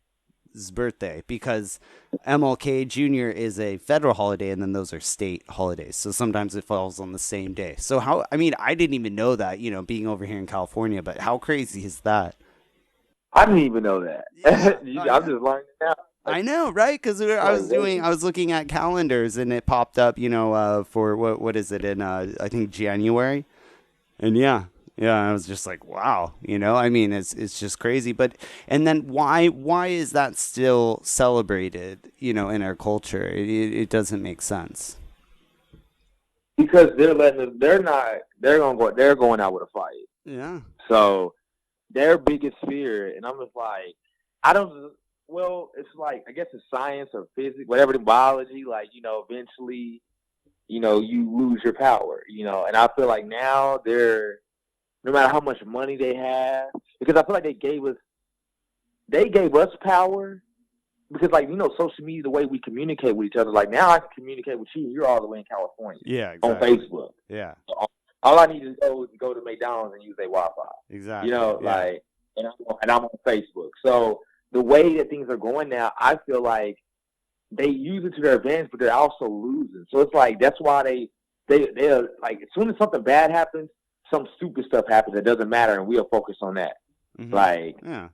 birthday, because MLK Jr. is a federal holiday, and then those are state holidays. So sometimes it falls on the same day. So I didn't even know that, being over here in California, but how crazy is that? I didn't even know that. Yeah. I'm just learning now. I know, right? Because I was looking at calendars, and it popped up, for what is it in I think January, and yeah, I was just like, wow, it's just crazy. But, and then why is that still celebrated, in our culture? It doesn't make sense. Because they're going out with a fight. Yeah. So their biggest fear, and I'm just like, it's like, I guess it's science or physics, whatever, the biology, like, eventually, you lose your power, and I feel like now no matter how much money they have, because I feel like they gave us power, because, like, social media, the way we communicate with each other, like, now I can communicate with you, you're all the way in California. Yeah, exactly. On Facebook. Yeah. So all I need to go to McDonald's and use their Wi-Fi. Exactly. Like, and I'm on Facebook. So the way that things are going now, I feel like they use it to their advantage, but they're also losing. So it's like, that's why they're like, as soon as something bad happens, some stupid stuff happens. It doesn't matter, and we'll focus on that. Mm-hmm. Like, yeah.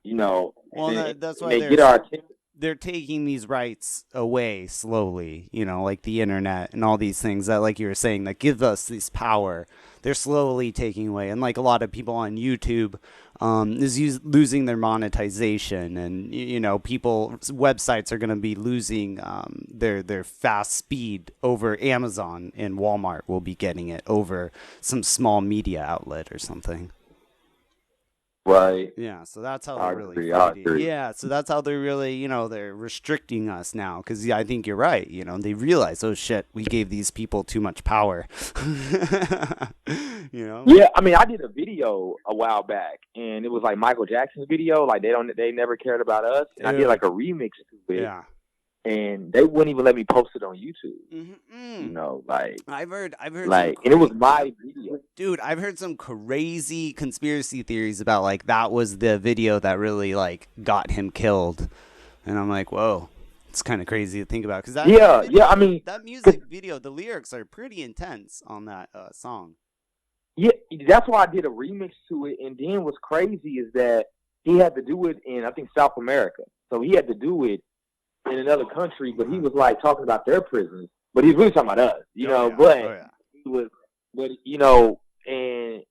Well, that's why they get our attention. they're taking these rights away slowly, you know, like the internet and all these things that, like you were saying, that give us this power. They're slowly taking away. And like a lot of people on YouTube losing their monetization. And, you know, websites are going to be losing their fast speed over Amazon, and Walmart will be getting it over some small media outlet or something. Right. Yeah, so that's how they're really agree. fighting. Yeah, so that's how they're really, you know, they're restricting us now. Because I think you're right. You know, they realize, oh shit, we gave these people too much power. You know. Yeah, I mean, I did a video a while back, and it was like Michael Jackson's video. Like they never cared about us, and I did like a remix to it. Yeah. And they wouldn't even let me post it on YouTube. Mm-hmm. You know, like I've heard like, and it was my video. Dude, I've heard some crazy conspiracy theories about like that was the video that really like got him killed, and I'm like, whoa, it's kind of crazy to think about because I mean that music video, the lyrics are pretty intense on that song. Yeah, that's why I did a remix to it, and then what's crazy is that he had to do it in I think South America, so he had to do it in another country, but he was like talking about their prisons, but he's really talking about us, you know. He was, but you know, and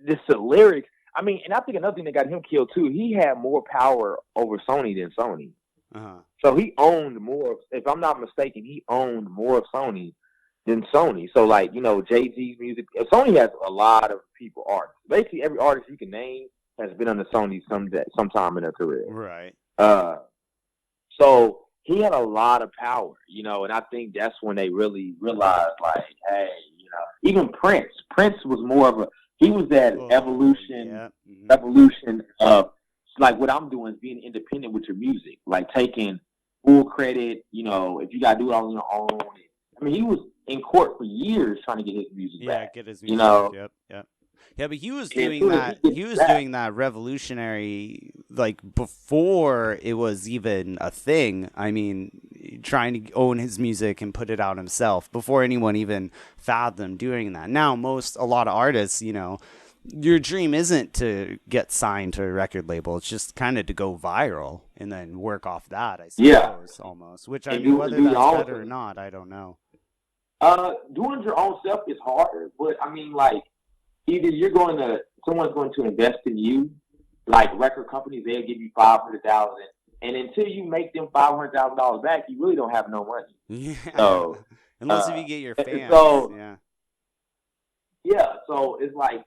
this the lyrics. I mean, and I think another thing that got him killed too. He had more power over Sony than Sony, so he owned more. If I'm not mistaken, he owned more of Sony than Sony. So like, you know, Jay-Z's music. Sony has a lot of people, artists. Basically, every artist you can name has been under Sony sometime in their career. Right. So he had a lot of power, you know, and I think that's when they really realized, like, hey, you know, even Prince. Prince was more of he was that evolution of, like, what I'm doing is being independent with your music, like taking full credit, you know, if you got to do it all on your own. I mean, he was in court for years trying to get his music back. Get his music, you know? Yep. Yeah, but he was doing that. He was doing that revolutionary, like before it was even a thing. I mean, trying to own his music and put it out himself before anyone even fathomed doing that. Now, a lot of artists, you know, your dream isn't to get signed to a record label. It's just kind of to go viral and then work off that. I suppose almost. Which I mean, whether that's better or not, I don't know. Doing your own stuff is harder, but I mean, like, either someone's going to invest in you, like record companies, they'll give you $500,000, and until you make them $500,000 back, you really don't have no money. Yeah. So unless if you get your fans. So yeah. So it's like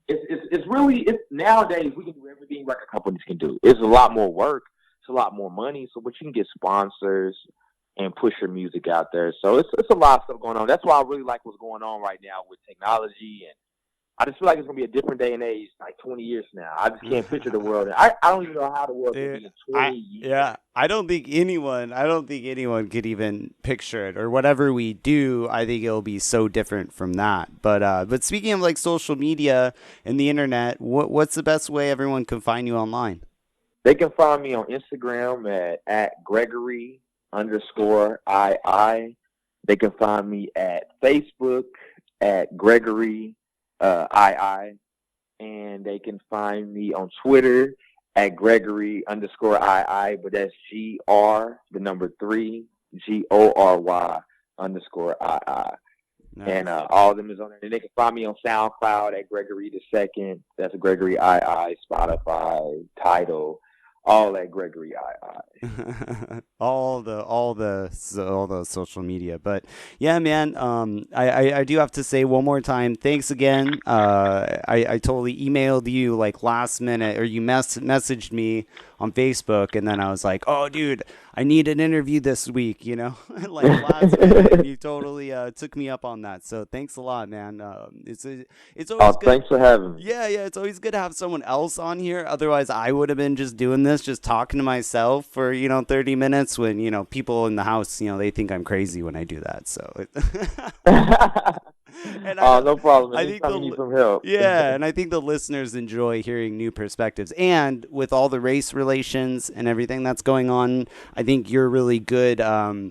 it's nowadays we can do everything record companies can do. It's a lot more work, it's a lot more money. So, but you can get sponsors and push your music out there. So it's a lot of stuff going on. That's why I really like what's going on right now with technology, and I just feel like it's gonna be a different day and age, like 20 years from now. I just can't picture the world. I don't even know how the world will be in 20 years. Yeah, I don't think anyone could even picture it, or whatever we do. I think it'll be so different from that. But speaking of like social media and the internet, what's the best way everyone can find you online? They can find me on Instagram at Gregory _II. They can find me at Facebook at Gregory II, and they can find me on Twitter at Gregory _II, but that's GR3 GORY _II. Nice. And all of them is on there. And they can find me on SoundCloud at Gregory II. That's Gregory II, Spotify, Tidal. All at Gregory II. all the social media. But yeah, man, I do have to say one more time, thanks again. I totally emailed you like last minute, or you messaged me on Facebook, and then I was like, oh dude, I need an interview this week, you know, like last minute, and you totally took me up on that. So thanks a lot, man. It's always good. Thanks for having me. Yeah, it's always good to have someone else on here. Otherwise, I would have been just doing this, just talking to myself for 30 minutes. When people in the house, they think I'm crazy when I do that. So. No problem. I think you need some help. Yeah, and I think the listeners enjoy hearing new perspectives. And with all the race relations and everything that's going on, I think you're really good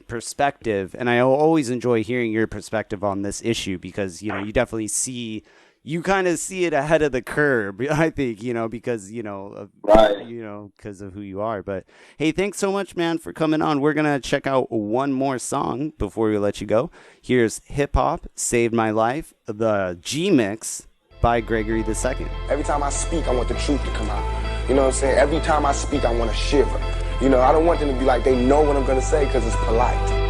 perspective. And I always enjoy hearing your perspective on this issue because, you definitely see you kind of see it ahead of the curve, I think, because, Right. because of who you are. But hey, thanks so much, man, for coming on. We're going to check out one more song before we let you go. Here's Hip Hop Saved My Life, the G Mix by Gregory II. Every time I speak, I want the truth to come out. You know what I'm saying? Every time I speak, I want to shiver. I don't want them to be like, they know what I'm going to say because it's polite.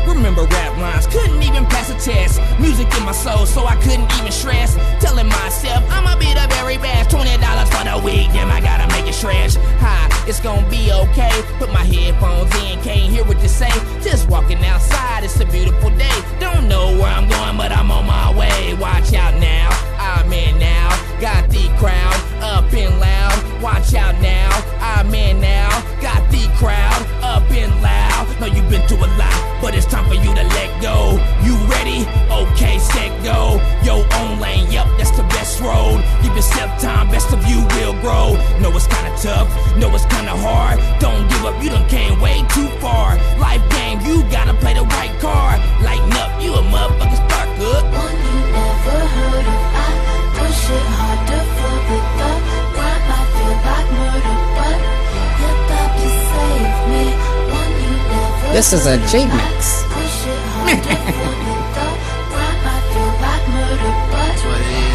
Remember rap lines, couldn't even pass a test. Music in my soul, so I couldn't even stress. Telling myself I'ma be the very best. $20 for the week, damn, I gotta make it stretch. Hi, it's gonna be okay. Put my headphones in, can't hear what you say. Just walking outside, it's a beautiful day. Don't know where I'm going, but I'm on my way. Watch out now, I'm in now. Got the crowd up and loud. Watch out now, I'm in now. Got the crowd up and loud. Know you've been through a lot, but it's time for you to let go. You ready? Okay, set, go. Your own lane, yep, that's the best road. Give yourself time, best of you will grow. Know it's kinda tough, know it's kinda hard. Don't give up, you done came way too far. Life game, you gotta play the right card. Lighten up, you a motherfucking spark good. One you never heard of, I push it harder for the thought. Grind might feel like murder, but hip-hop just saved me. One you never This is a J Mix. push it harder for the thought. Grind might feel like murder, but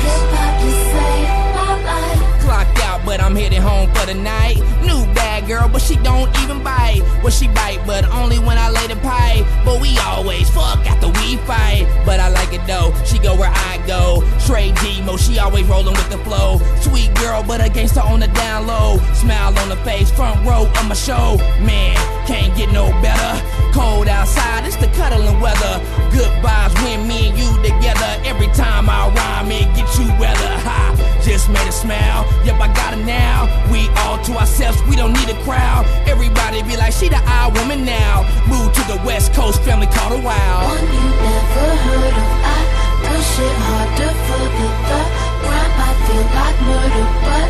hip-hop just saved my life. Clocked out, but I'm heading home for the night. New bad girl, but she don't even bite. Well, she bite, but only when I lay the pipe. But we always fuck after we fight. But I like it though, she go where I go. Straight G-Mo, she always rolling with the flow. Sweet girl, but a gangster on the down low. Smile on the face, front row of my show. Man, can't get no better. Cold outside, it's the cuddling weather. Good vibes when me and you together. Every time I rhyme, it get you weather. Ha, just made a smile. Yep, I got it now. We all to ourselves, we don't need a crowd. Everybody be like, she the odd woman now. Move to the West Coast, family called a while. One you never heard of, I push it harder for the thought. Grind might feel like murder, but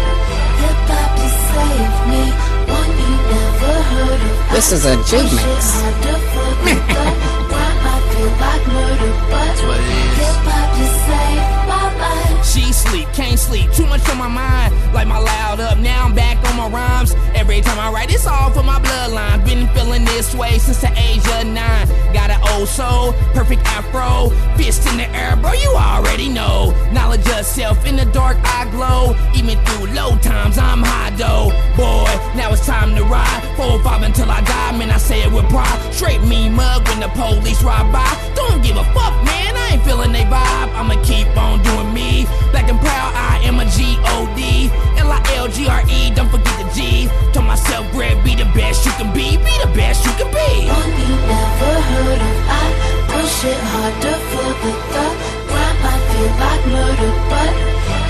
hip-hop just saved me. One you never heard of, This is a J push it Mix. harder for the thought. Grind might feel like murder, but hip-hop just saved my life. She sleep, can't sleep, too much on my mind. Like my loud up, now I'm back on my rhymes. Every time I write, it's all for my bloodline. Been feeling this way since the age of 9. Got an old soul, perfect afro. Fist in the air, bro, you already know. Knowledge of self, in the dark I glow. Even through low times, I'm high though. Boy, now it's time to ride. 4 or 5 until I die, man, I say it with pride. Straight me mug when the police ride by. Don't give a fuck, man, I ain't feeling they vibe. I'ma keep on doing me. Black and proud, I am a G-O-D. L-I-L-G-R-E, don't forget the G. Told myself, Greg, be the best you can be the best you can be. One you never heard of, I push it harder for the thought. Grind might feel like murder, but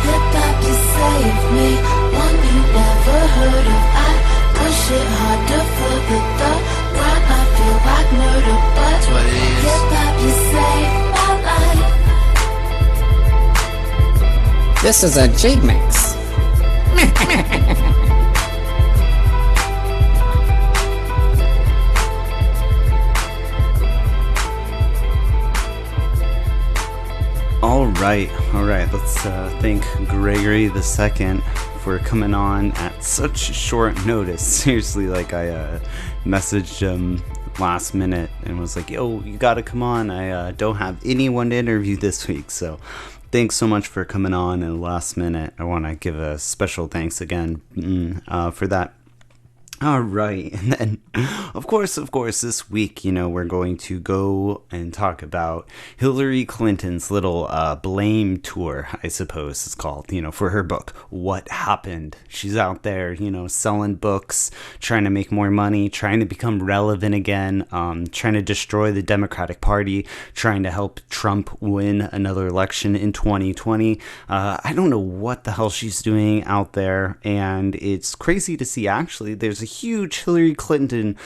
hip-hop just saved me. One you never heard of, I push it harder for the thought. Grind might feel like murder, but hip-hop just saved my life. This is a J Mix. All right. Let's thank Gregory II for coming on at such short notice. Seriously, like I messaged him last minute and was like, yo, you gotta come on. I don't have anyone to interview this week, so thanks so much for coming on in the last minute. I want to give a special thanks again for that. All right, and then, of course, this week, we're going to go and talk about Hillary Clinton's little blame tour, I suppose it's called, for her book, What Happened. She's out there, selling books, trying to make more money, trying to become relevant again, trying to destroy the Democratic Party, trying to help Trump win another election in 2020. I don't know what the hell she's doing out there, and it's crazy to see, actually. There's a huge Hillary Clinton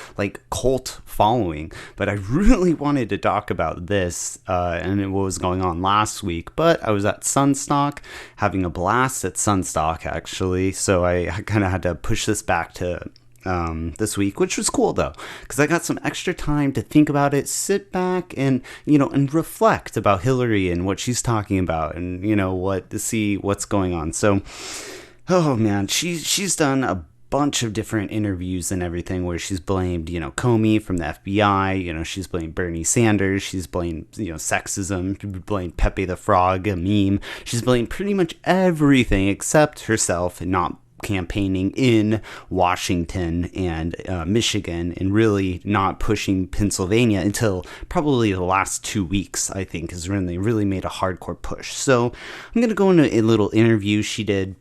cult following, but I really wanted to talk about this and what was going on last week. But I was at Sunstock, having a blast at Sunstock, actually, so I kind of had to push this back to this week, which was cool though, because I got some extra time to think about it, sit back and, and reflect about Hillary and what she's talking about and, to see what's going on. So, oh man, she's done a bunch of different interviews and everything where she's blamed, Comey from the FBI, she's blamed Bernie Sanders, she's blamed, sexism, she blamed Pepe the Frog, a meme, she's blamed pretty much everything except herself and not campaigning in Washington and Michigan and really not pushing Pennsylvania until probably the last 2 weeks, I think, is when they really made a hardcore push. So I'm going to go into a little interview she did.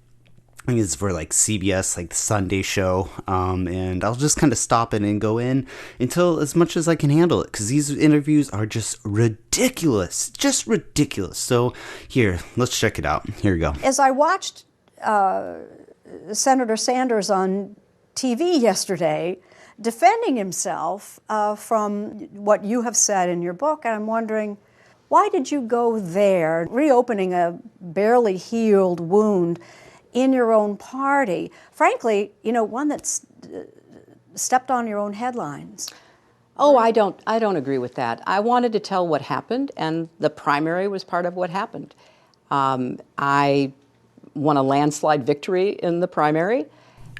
I think it's for like CBS, like the Sunday show, and I'll just kind of stop it and go in until as much as I can handle it, because these interviews are just ridiculous. So here, let's check it out. Here we go. As I watched Senator Sanders on TV yesterday defending himself from what you have said in your book, and I'm wondering, why did you go there, reopening a barely healed wound in your own party? Frankly, one that's stepped on your own headlines. Oh, I don't agree with that. I wanted to tell what happened, and the primary was part of what happened. I won a landslide victory in the primary.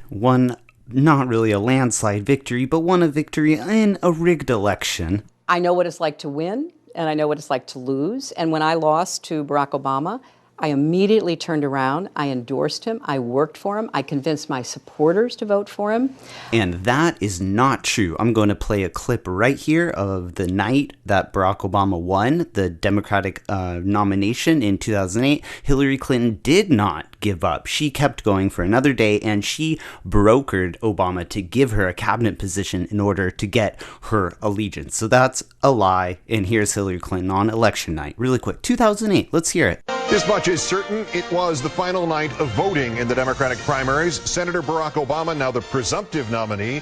Won not really a landslide victory, but won a victory in a rigged election. I know what it's like to win, and I know what it's like to lose. And when I lost to Barack Obama, I immediately turned around, I endorsed him, I worked for him, I convinced my supporters to vote for him. And that is not true. I'm going to play a clip right here of the night that Barack Obama won the Democratic nomination in 2008. Hillary Clinton did not give up. She kept going for another day, and she brokered Obama to give her a cabinet position in order to get her allegiance. So that's a lie, and here's Hillary Clinton on election night. Really quick, 2008, let's hear it. This much is certain. It was the final night of voting in the Democratic primaries. Senator Barack Obama, now the presumptive nominee,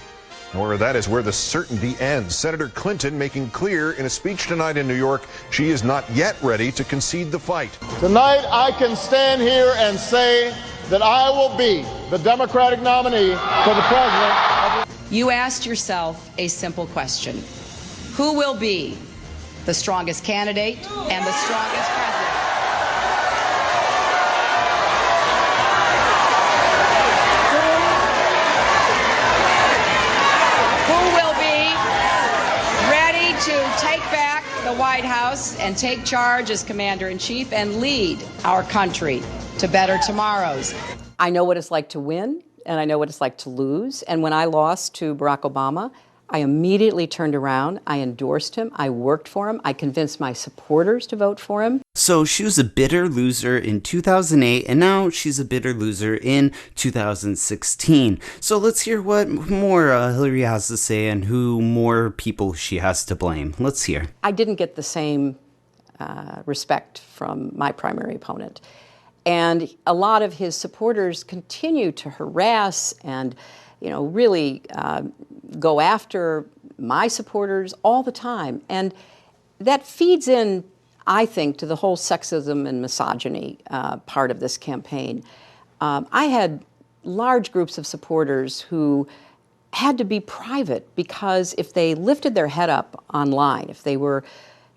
or that is where the certainty ends. Senator Clinton making clear in a speech tonight in New York she is not yet ready to concede the fight. Tonight I can stand here and say that I will be the Democratic nominee for the president. You asked yourself a simple question. Who will be the strongest candidate and the strongest president? The White House and take charge as Commander-in-Chief and lead our country to better tomorrows. I know what it's like to win, and I know what it's like to lose. And when I lost to Barack Obama, I immediately turned around, I endorsed him, I worked for him, I convinced my supporters to vote for him. So she was a bitter loser in 2008, and now she's a bitter loser in 2016. So let's hear what more Hillary has to say and who more people she has to blame. Let's hear. I didn't get the same respect from my primary opponent. And a lot of his supporters continue to harass and really go after my supporters all the time. And that feeds in, I think, to the whole sexism and misogyny part of this campaign. I had large groups of supporters who had to be private because if they lifted their head up online, if they were,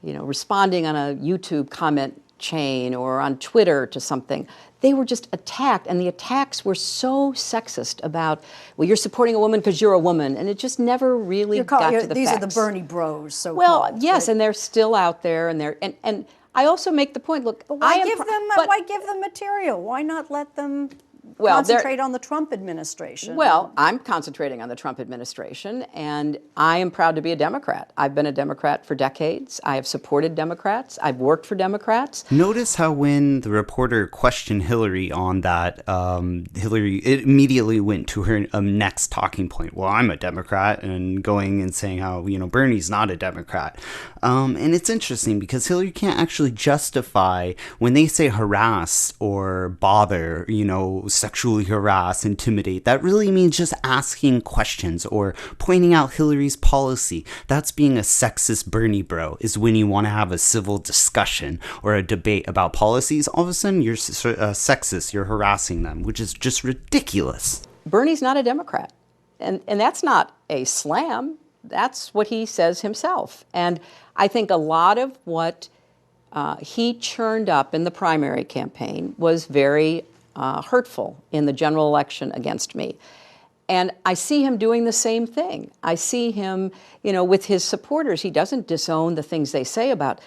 responding on a YouTube comment chain or on Twitter to something, they were just attacked, and the attacks were so sexist about, well, you're supporting a woman because you're a woman, and it just never really got to the these facts. are the Bernie bros, so well, yes, right? And they're still out there, and I also make the point. Look, why give them material? Why not let them concentrate on the Trump administration? Well, I'm concentrating on the Trump administration, and I am proud to be a Democrat. I've been a Democrat for decades. I have supported Democrats. I've worked for Democrats. Notice how when the reporter questioned Hillary on that, Hillary immediately went to her next talking point. Well, I'm a Democrat, and going and saying how, Bernie's not a Democrat. And it's interesting because Hillary can't actually justify when they say harass or bother, sexually harass, intimidate. That really means just asking questions or pointing out Hillary's policy. That's being a sexist Bernie bro, is when you want to have a civil discussion or a debate about policies. All of a sudden, you're sexist, you're harassing them, which is just ridiculous. Bernie's not a Democrat. And that's not a slam. That's what he says himself. And I think a lot of what he churned up in the primary campaign was very hurtful in the general election against me. And I see him doing the same thing. I see him, with his supporters. He doesn't disown the things they say about,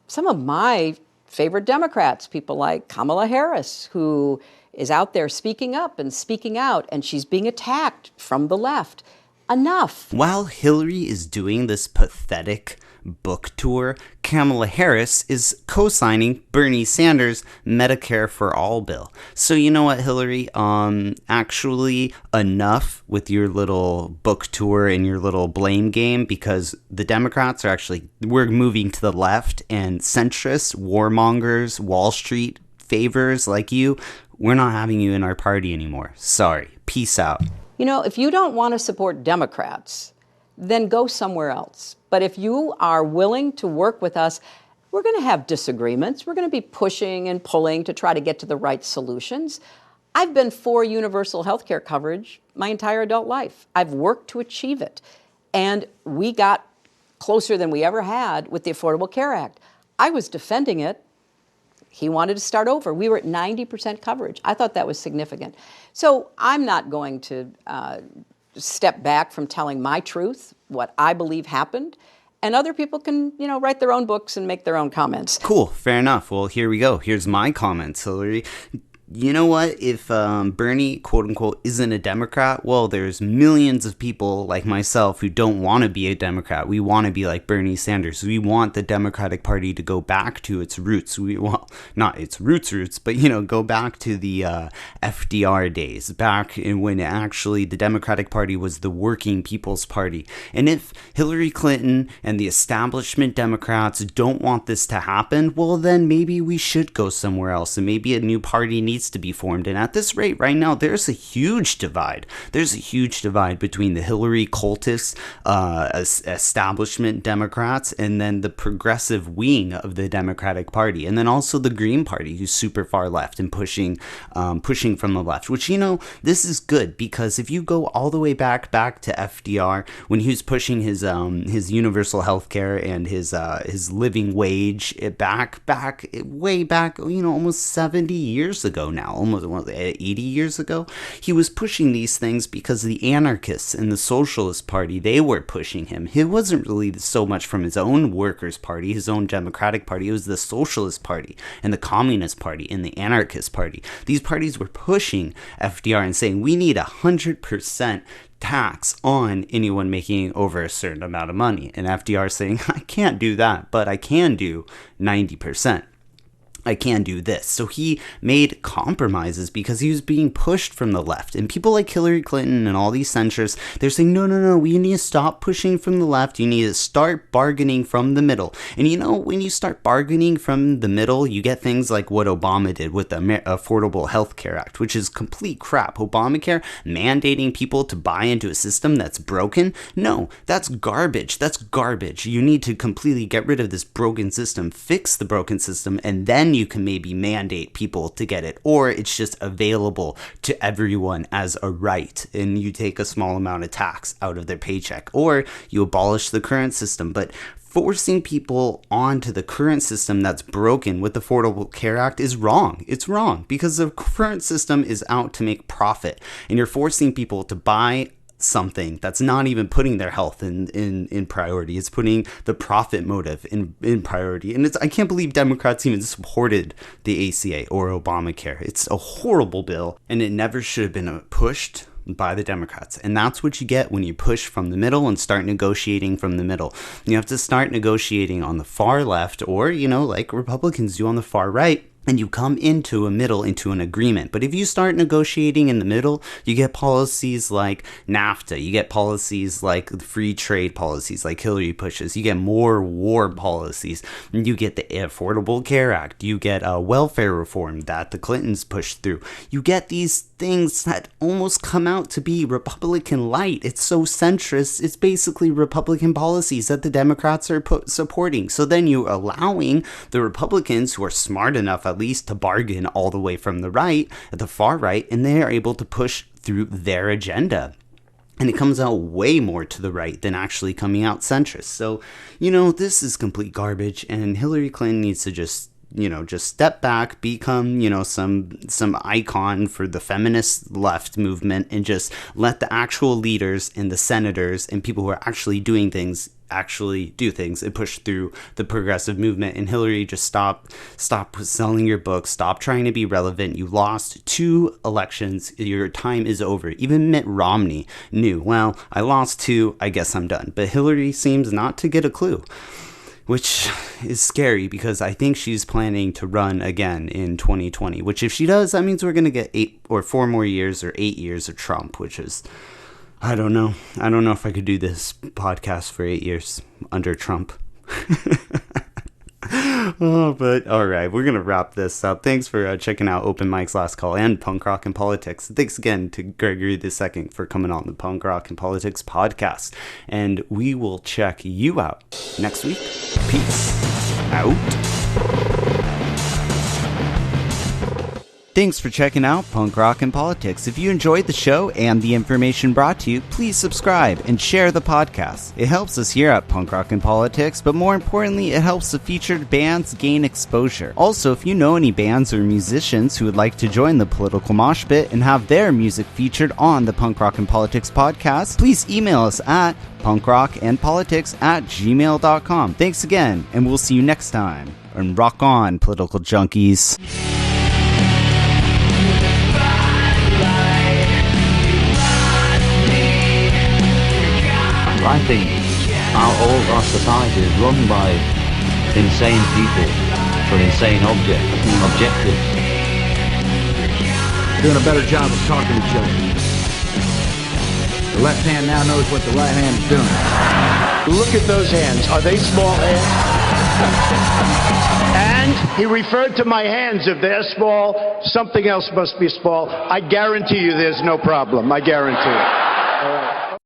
some of my favorite Democrats, people like Kamala Harris, who is out there speaking up and speaking out, and she's being attacked from the left. Enough. While Hillary is doing this pathetic book tour, Kamala Harris is co-signing Bernie Sanders' Medicare for All bill. So you know what, Hillary? Actually, enough with your little book tour and your little blame game, because the Democrats we're moving to the left, and centrists, warmongers, Wall Street favors like you, we're not having you in our party anymore. Sorry. Peace out. If you don't want to support Democrats, then go somewhere else. But if you are willing to work with us, we're going to have disagreements. We're going to be pushing and pulling to try to get to the right solutions. I've been for universal health care coverage my entire adult life. I've worked to achieve it. And we got closer than we ever had with the Affordable Care Act. I was defending it. He wanted to start over. We were at 90% coverage. I thought that was significant. So I'm not going to step back from telling my truth, what I believe happened, and other people can, write their own books and make their own comments. Cool, fair enough. Well, here we go. Here's my comments, Hillary. You know what? If Bernie, quote unquote, isn't a Democrat, well, there's millions of people like myself who don't want to be a Democrat. We want to be like Bernie Sanders. We want the Democratic Party to go back to its roots. Not its roots, but, go back to the FDR days, back when actually the Democratic Party was the working people's party. And if Hillary Clinton and the establishment Democrats don't want this to happen, well, then maybe we should go somewhere else, and maybe a new party needs to be formed. And at this rate right now, there's a huge divide. There's a huge divide between the Hillary cultists, establishment Democrats, and then the progressive wing of the Democratic Party, and then also the Green Party, who's super far left and pushing from the left. Which, this is good, because if you go all the way back to FDR, when he was pushing his universal health care and his living wage way back, almost 70 years ago now, almost 80 years ago, he was pushing these things because the anarchists and the Socialist Party, they were pushing him. It wasn't really so much from his own Workers' Party, his own Democratic Party. It was the Socialist Party and the Communist Party and the Anarchist Party. These parties were pushing FDR and saying, we need 100% tax on anyone making over a certain amount of money. And FDR saying, I can't do that, but I can do 90%. I can do this. So he made compromises because he was being pushed from the left. And people like Hillary Clinton and all these centrists, they're saying, no, we need to stop pushing from the left. You need to start bargaining from the middle. And when you start bargaining from the middle, you get things like what Obama did with the Affordable Health Care Act, which is complete crap. Obamacare mandating people to buy into a system that's broken? No, that's garbage. That's garbage. You need to completely get rid of this broken system, fix the broken system, and then you can maybe mandate people to get it, or it's just available to everyone as a right, and you take a small amount of tax out of their paycheck, or you abolish the current system. But forcing people onto the current system that's broken with the Affordable Care Act is wrong. It's wrong because the current system is out to make profit, and you're forcing people to buy something that's not even putting their health in priority. It's putting the profit motive in priority. And I can't believe Democrats even supported the ACA or Obamacare. It's a horrible bill, and it never should have been pushed by the Democrats. And that's what you get when you push from the middle and start negotiating from the middle. You have to start negotiating on the far left, or, like Republicans do on the far right, and you come into an agreement. But if you start negotiating in the middle, you get policies like NAFTA, you get policies like free trade policies like Hillary pushes, you get more war policies, and you get the Affordable Care Act, you get welfare reform that the Clintons pushed through. You get these things that almost come out to be Republican light. It's so centrist, it's basically Republican policies that the Democrats are supporting. So then you're allowing the Republicans, who are smart enough at least to bargain all the way from the right, at the far right, and they are able to push through their agenda. And it comes out way more to the right than actually coming out centrist. So, this is complete garbage, and Hillary Clinton needs to just step back, become, some icon for the feminist left movement, and just let the actual leaders and the senators and people who are actually doing things actually do things and push through the progressive movement. And Hillary, just stop selling your books, stop trying to be relevant. You lost 2 elections, your time is over. Even Mitt Romney knew, well, I lost 2, I guess I'm done. But Hillary seems not to get a clue, which is scary, because I think she's planning to run again in 2020, which if she does, that means we're going to get 8 or 4 more years or 8 years of Trump, which is, I don't know if I could do this podcast for 8 years under Trump. Oh, but all right, we're going to wrap this up. Thanks for checking out Open Mic's Last Call and Punk Rock and Politics. Thanks again to Gregory II for coming on the Punk Rock and Politics podcast. And we will check you out next week. Peace out. Thanks for checking out Punk Rock and Politics. If you enjoyed the show and the information brought to you, please subscribe and share the podcast. It helps us here at Punk Rock and Politics, but more importantly, it helps the featured bands gain exposure. Also, if you know any bands or musicians who would like to join the political mosh pit and have their music featured on the Punk Rock and Politics podcast, please email us at punkrockandpolitics@gmail.com. Thanks again, and we'll see you next time. And rock on, political junkies. I think all of our society is run by insane people for insane objectives. Doing a better job of talking to each other. The left hand now knows what the right hand is doing. Look at those hands. Are they small hands? And he referred to my hands. If they're small, something else must be small. I guarantee you there's no problem. I guarantee it. All right.